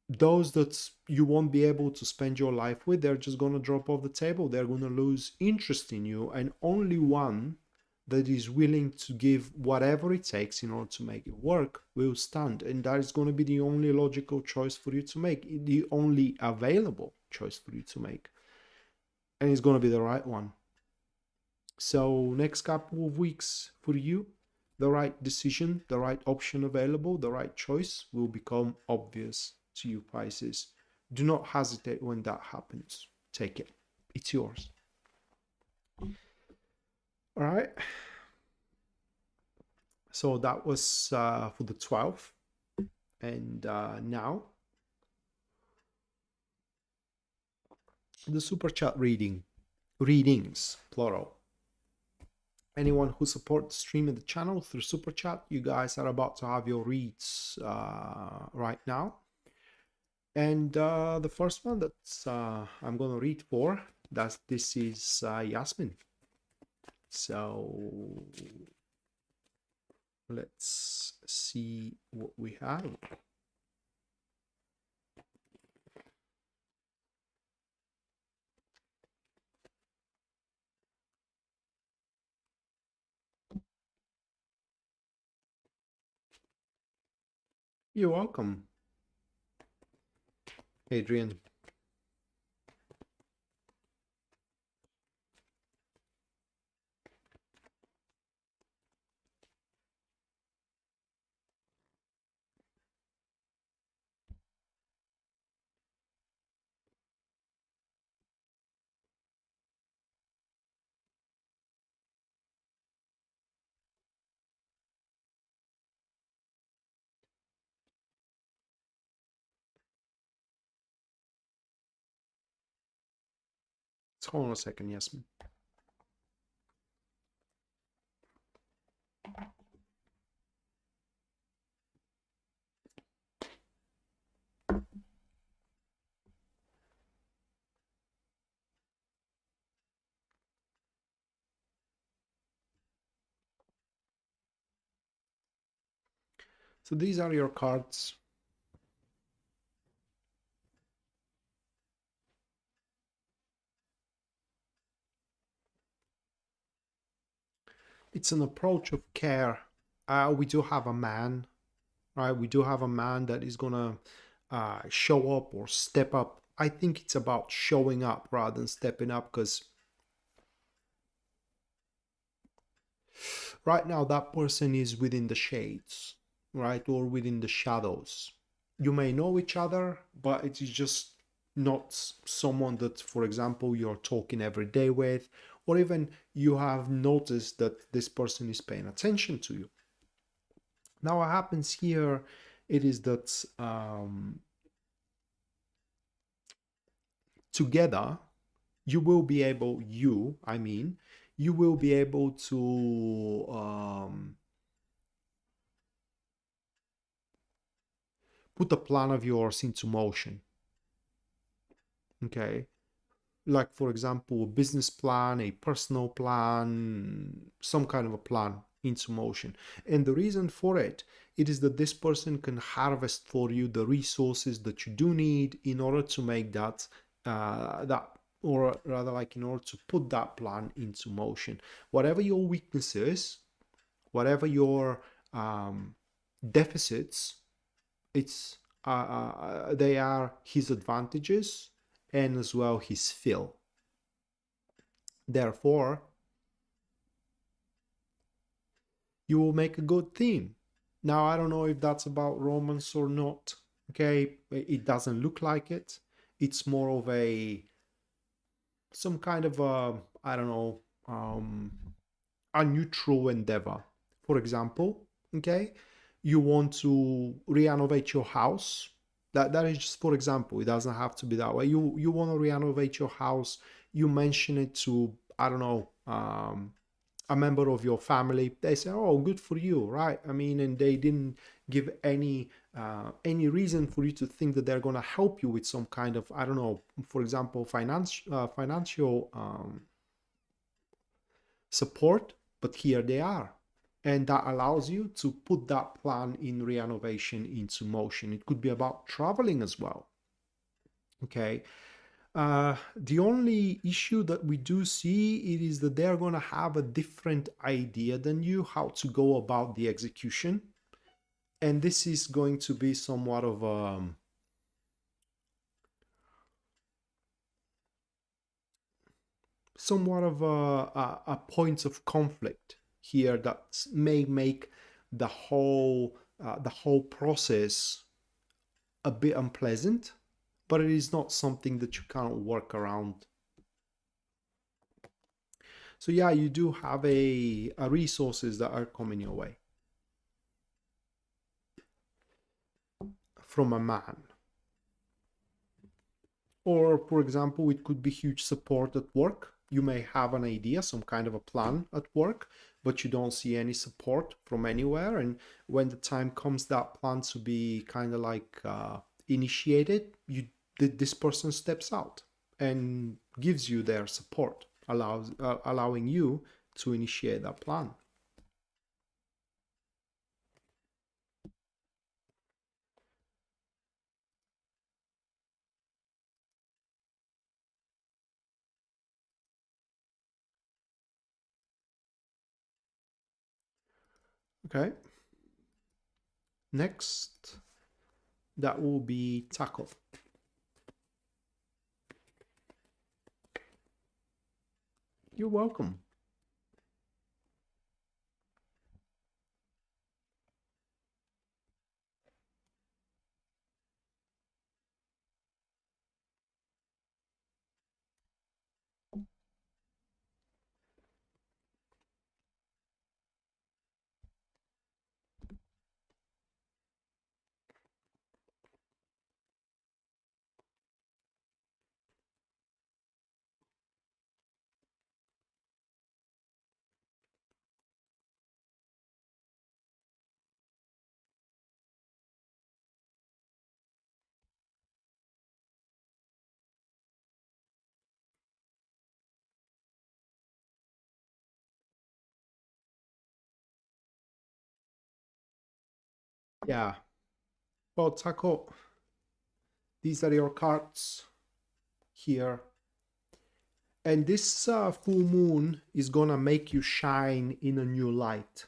Those that you won't be able to spend your life with, they're just going to drop off the table. They're going to lose interest in you, and only one that is willing to give whatever it takes in order to make it work will stand. And that is going to be the only logical choice for you to make, the only available choice for you to make. And it's going to be the right one. So next couple of weeks for you, the right decision, the right option available, the right choice will become obvious to you, Pisces. Do not hesitate when that happens. Take it. It's yours. All right. So that was for the 12th. And now the super chat readings, plural. Anyone who supports the stream and the channel through super chat, you guys are about to have your reads right now. And the first one that I'm gonna read for, this is Yasmin. So let's see what we have. You're welcome, Adrian. Hold on a second, Yasmin. So these are your cards. It's an approach of care. We do have a man, right? We do have a man that is gonna show up or step up. I think it's about showing up rather than stepping up, because right now that person is within the shades, right? Or within the shadows. You may know each other, but it is just not someone that, for example, you're talking every day with, or even you have noticed that this person is paying attention to you. Now, what happens here, it is that together you will be able, you will be able to put a plan of yours into motion. Okay, like for example, a business plan, a personal plan, some kind of a plan into motion. And the reason for it, it is that this person can harvest for you the resources that you do need in order to make that or rather like in order to put that plan into motion. Whatever your weaknesses, whatever your deficits, it's they are his advantages and as well his fill. Therefore, you will make a good team. Now, I don't know if that's about romance or not. Okay, it doesn't look like it. It's more of some kind of I don't know, a neutral endeavor. For example, okay, you want to renovate your house. That is just for example. It doesn't have to be that way. You want to renovate your house. You mention it to, I don't know, a member of your family. They say, "Oh, good for you," right? I mean, and they didn't give any reason for you to think that they're going to help you with some kind of, I don't know, for example, financial support, but here they are. And that allows you to put that plan in renovation into motion. It could be about traveling as well. Okay. The only issue that we do see it is that they're going to have a different idea than you how to go about the execution, and this is going to be somewhat of a point of conflict here that may make the whole process a bit unpleasant, but it is not something that you can't work around. So yeah, you do have a resources that are coming your way from a man. Or for example, it could be huge support at work. You may have an idea, some kind of a plan at work, but you don't see any support from anywhere. And when the time comes that plan to be kind of like initiated, this person steps out and gives you their support, allowing you to initiate that plan. Okay. Next, that will be tackle. You're welcome. Yeah. Well, Taco, these are your cards here. And this full moon is gonna make you shine in a new light.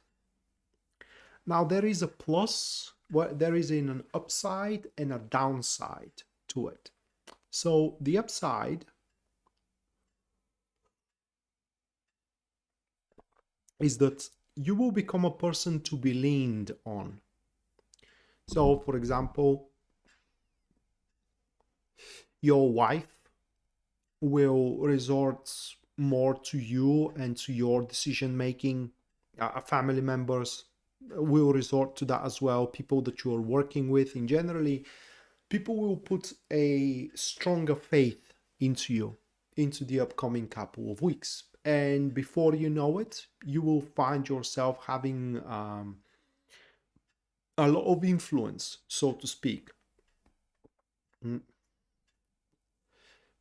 Now, there is a plus, well, there is an upside and a downside to it. So, the upside is that you will become a person to be leaned on. So, for example, your wife will resort more to you and to your decision making. Family members will resort to that as well. People that you are working with, in generally, people will put a stronger faith into you, into the upcoming couple of weeks. And before you know it, you will find yourself having a lot of influence, so to speak, mm,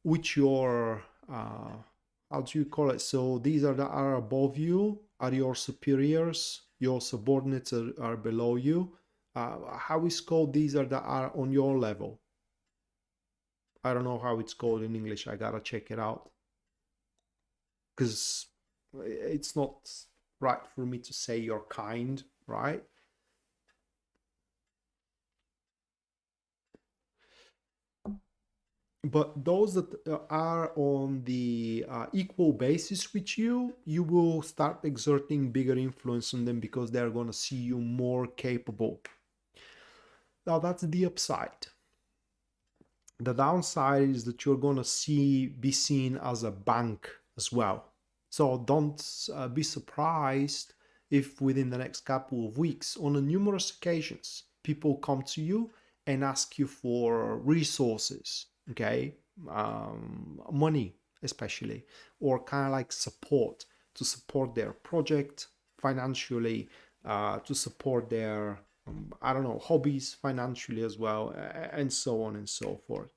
which your how do you call it? So these are that are above you, are your superiors, your subordinates are below you. How is called? These are that are on your level. I don't know how it's called in English. I gotta check it out because it's not right for me to say you're kind, right? But those that are on the equal basis with you, you will start exerting bigger influence on them because they're going to see you more capable. Now, that's the upside. The downside is that you're going to be seen as a bank as well. So don't be surprised if within the next couple of weeks, on a numerous occasions, people come to you and ask you for resources, okay, money especially, or kind of like support to support their project financially, to support their I don't know, hobbies financially as well, and so on and so forth.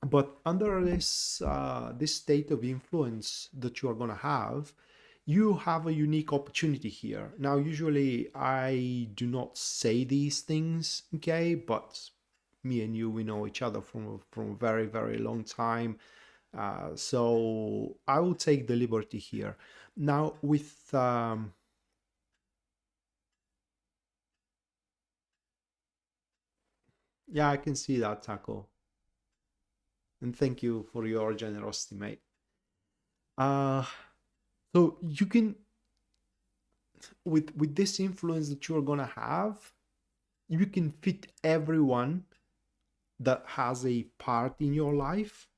But under this state of influence that you are going to have, you have a unique opportunity here. Now, usually I do not say these things, okay, but me and you, we know each other from a very, very long time. So I will take the liberty here. Now, with yeah, I can see that, Taco, and thank you for your generosity, mate. Uh, so you can, with this influence that you're gonna have, you can fit everyone that has a part in your life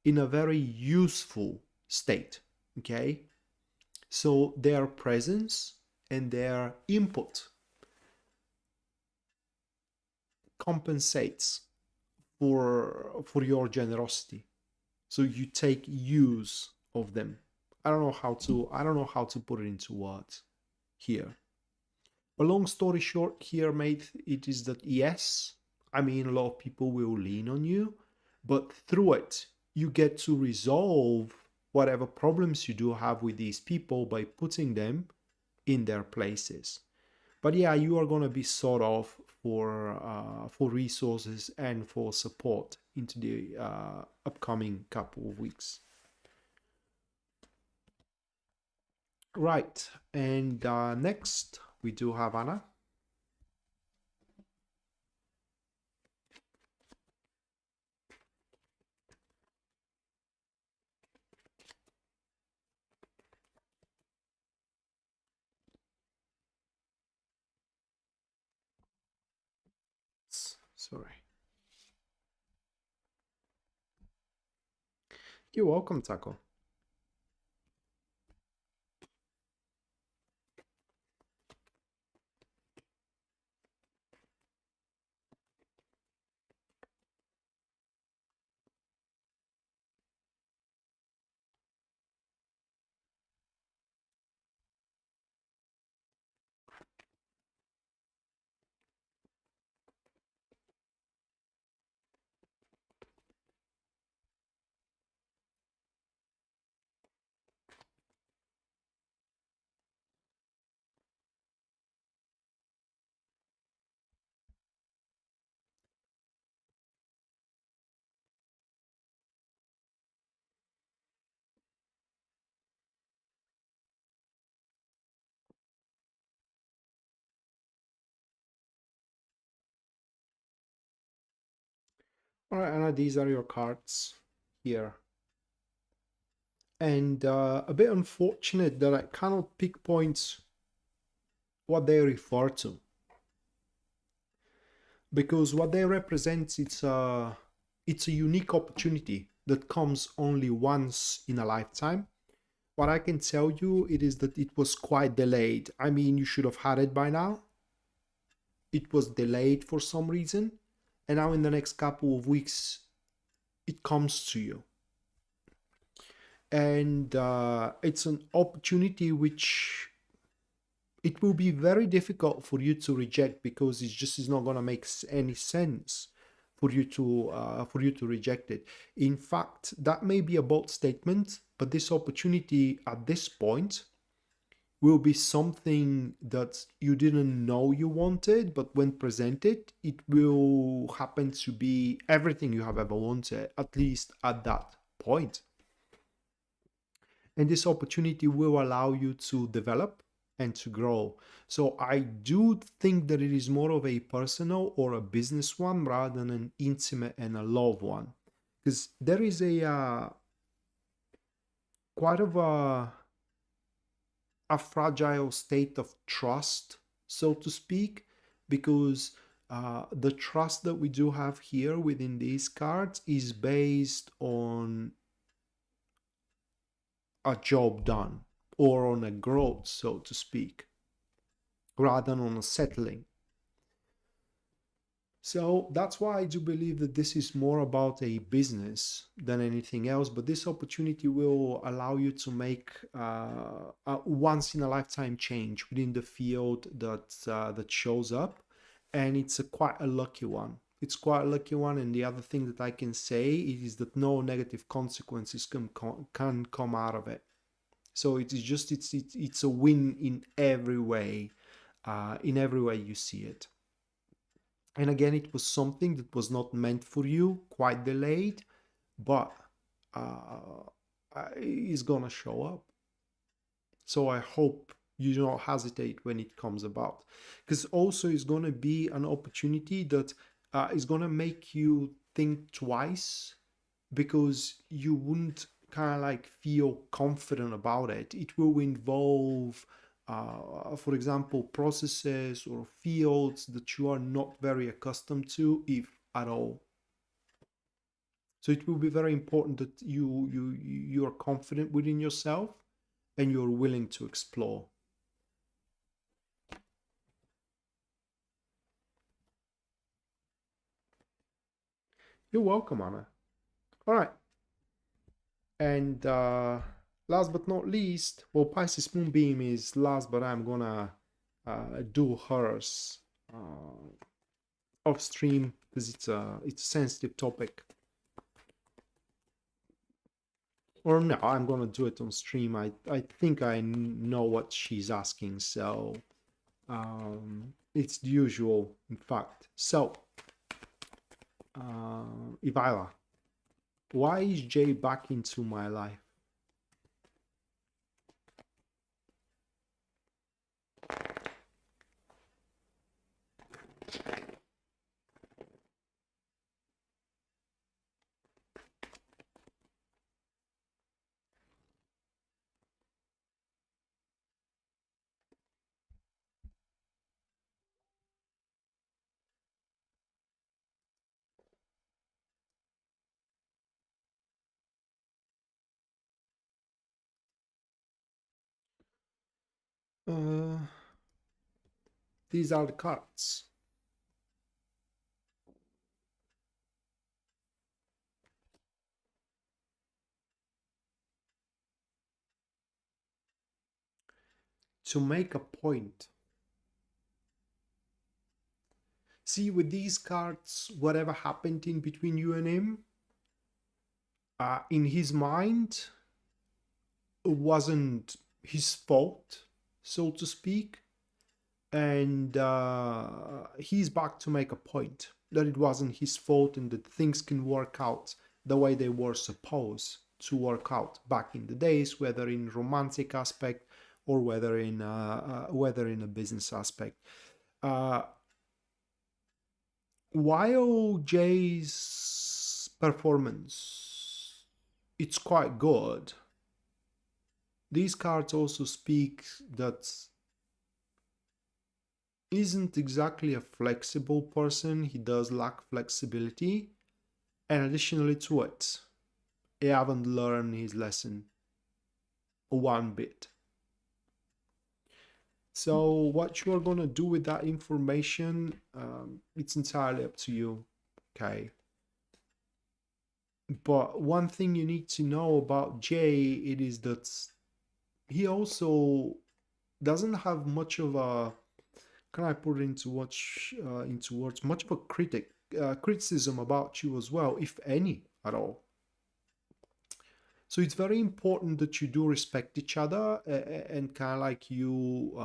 in a very useful state. Okay, so their presence and their input compensates for your generosity. So you take use of them. I don't know how to put it into words here. A long story short here, mate, it is that yes, I mean, a lot of people will lean on you, but through it, you get to resolve whatever problems you do have with these people by putting them in their places. But yeah, you are going to be sought of for resources and for support into the upcoming couple of weeks. Right, and next we do have Anna. Sorry. You're welcome, Taco. All right, Anna, these are your cards here. And a bit unfortunate that I cannot pinpoint what they refer to, because what they represent, it's a unique opportunity that comes only once in a lifetime. What I can tell you it is that it was quite delayed. I mean, you should have had it by now. It was delayed for some reason, and now in the next couple of weeks it comes to you. And it's an opportunity which it will be very difficult for you to reject, because it just is not going to make any sense for you to reject it. In fact, that may be a bold statement, but this opportunity at this point will be something that you didn't know you wanted, but when presented, it will happen to be everything you have ever wanted, at least at that point. And this opportunity will allow you to develop and to grow. So I do think that it is more of a personal or a business one rather than an intimate and a love one, because there is a quite of a fragile state of trust, so to speak, because the trust that we do have here within these cards is based on a job done or on a growth, so to speak, rather than on a settling. So that's why I do believe that this is more about a business than anything else. But this opportunity will allow you to make a once in a lifetime change within the field that shows up, and it's a quite a lucky one. It's quite a lucky one, and the other thing that I can say is that no negative consequences can come out of it. So it is just it's a win in every way you see it. And again, it was something that was not meant for you, quite delayed, but uh, is gonna show up. So I hope you do not hesitate when it comes about, because also it's gonna be an opportunity that is gonna make you think twice, because you wouldn't kind of like feel confident about it. It will involve for example, processes or fields that you are not very accustomed to, if at all. So it will be very important that you are confident within yourself and you're willing to explore. You're welcome, Anna. All right. And last but not least, well, Pisces Moonbeam is last, but I'm gonna do hers off stream because it's a sensitive topic. Or no, I'm gonna do it on stream. I think I know what she's asking, so it's the usual, in fact. So, Ivila, why is Jay back into my life? Uh, these are the cards. To make a point. See, with these cards, whatever happened in between you and him, in his mind, it wasn't his fault, so to speak. And he's back to make a point that it wasn't his fault and that things can work out the way they were supposed to work out back in the days, whether in romantic aspect or whether in a business aspect. Uh, while Jay's performance, it's quite good. These cards also speak that isn't exactly a flexible person. He does lack flexibility, and additionally to it, he haven't learned his lesson one bit. So what you are going to do with that information, it's entirely up to you. Okay. But one thing you need to know about Jay, it is that he also doesn't have much of a, can I put it into words, much of a criticism about you as well, if any at all. So it's very important that you do respect each other, and kind of like you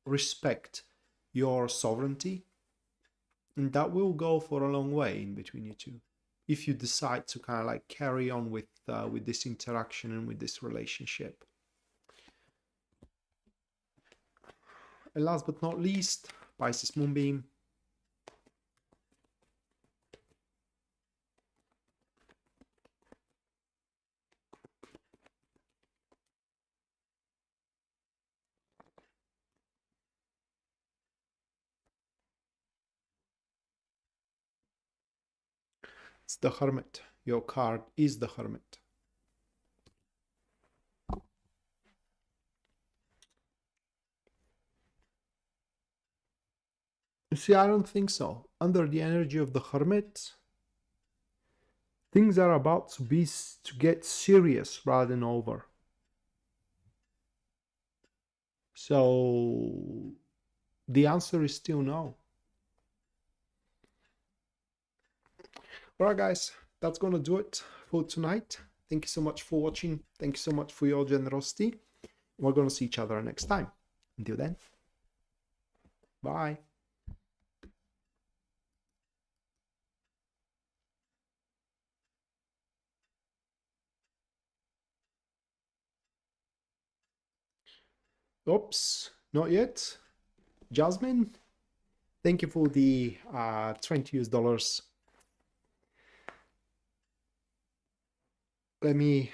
respect your sovereignty, and that will go for a long way in between you two, if you decide to kind of like carry on with this interaction and with this relationship. And last but not least, Pisces Moonbeam. It's the Hermit. Your card is the Hermit. You see, I don't think so. Under the energy of the Hermit, things are about to get serious rather than over. So the answer is still no. All right, guys, that's going to do it for tonight. Thank you so much for watching. Thank you so much for your generosity. We're going to see each other next time. Until then, bye. Oops, not yet. Jasmine, thank you for the $20. Let me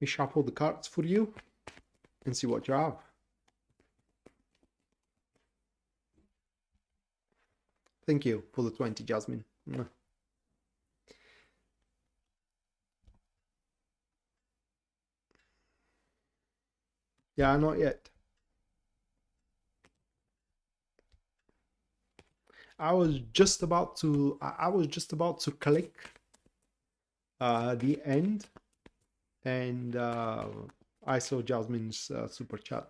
shuffle the cards for you and see what you have. Thank you for the 20, Jasmine. Yeah, not yet. I was just about to click the end, and I saw Jasmine's super chat.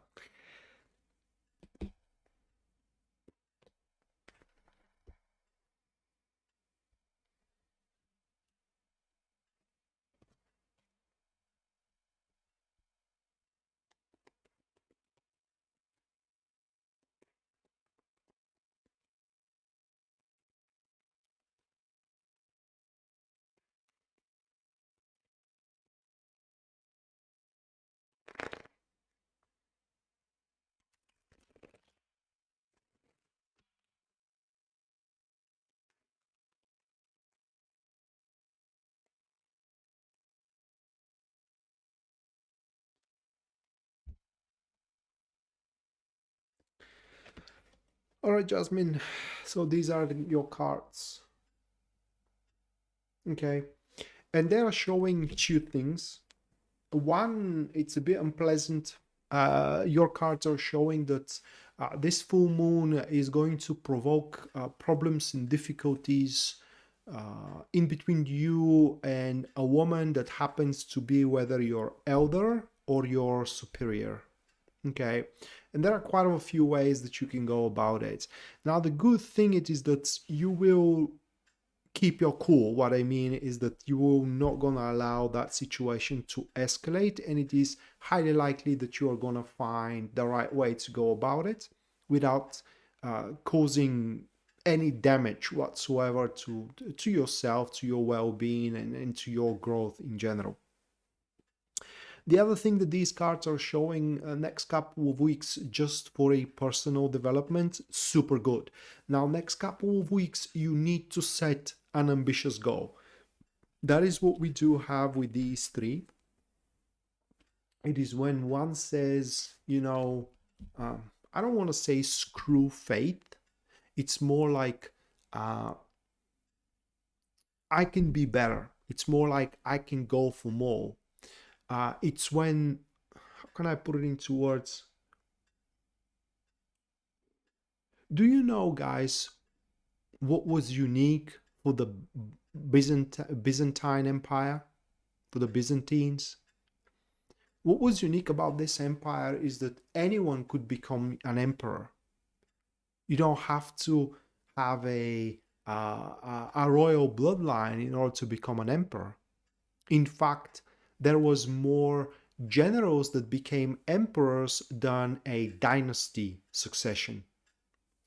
All right, Jasmine. So these are your cards. Okay, and they are showing two things. One, it's a bit unpleasant. Your cards are showing that this full moon is going to provoke problems and difficulties in between you and a woman that happens to be whether your elder or your superior. Okay, and there are quite a few ways that you can go about it. Now, the good thing it is that you will keep your cool. What I mean is that you will not gonna allow that situation to escalate, and it is highly likely that you are gonna find the right way to go about it without causing any damage whatsoever to yourself, to your well-being, and to your growth in general. The other thing that these cards are showing next couple of weeks just for a personal development, super good. Now, next couple of weeks, you need to set an ambitious goal. That is what we do have with these three. It is when one says, you know, I don't want to say screw fate. It's more like I can be better. It's more like I can go for more. It's when, how can I put it into words? Do you know, guys, what was unique for the Byzantine Empire, for the Byzantines? What was unique about this empire is that anyone could become an emperor. You don't have to have a royal bloodline in order to become an emperor. In fact, there was more generals that became emperors than a dynasty succession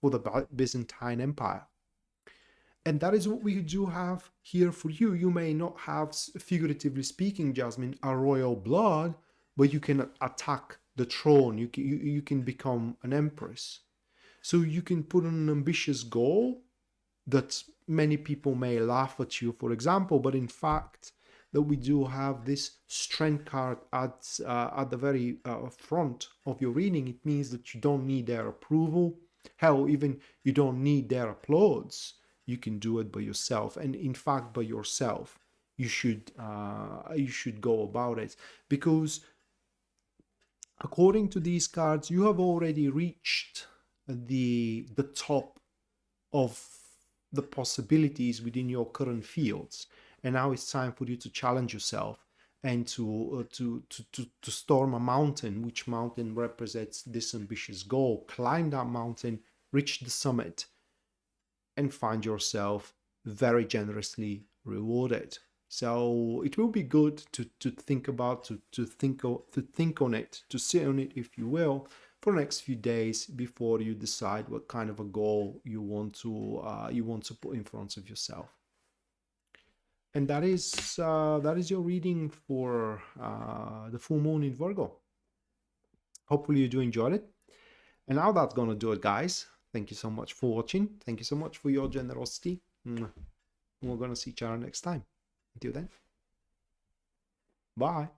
for the Byzantine Empire. And that is what we do have here for you. You may not have, figuratively speaking, Jasmine, a royal blood, but you can attack the throne. You can become an empress. So you can put an ambitious goal that many people may laugh at you, for example, but in fact, that we do have this strength card at the very front of your reading. It means that you don't need their approval. Hell, even you don't need their applause. You can do it by yourself, and in fact, by yourself, you should go about it, because according to these cards, you have already reached the top of the possibilities within your current fields, and now it's time for you to challenge yourself and to storm a mountain. Which mountain represents this ambitious goal? Climb that mountain, reach the summit, and find yourself very generously rewarded. So it will be good to think about, to think on it, to sit on it, if you will, for the next few days before you decide what kind of a goal you want to put in front of yourself. And that is your reading for the full moon in Virgo. Hopefully you do enjoy it. And now that's gonna do it, guys. Thank you so much for watching. Thank you so much for your generosity. We're gonna see each other next time. Until then, bye.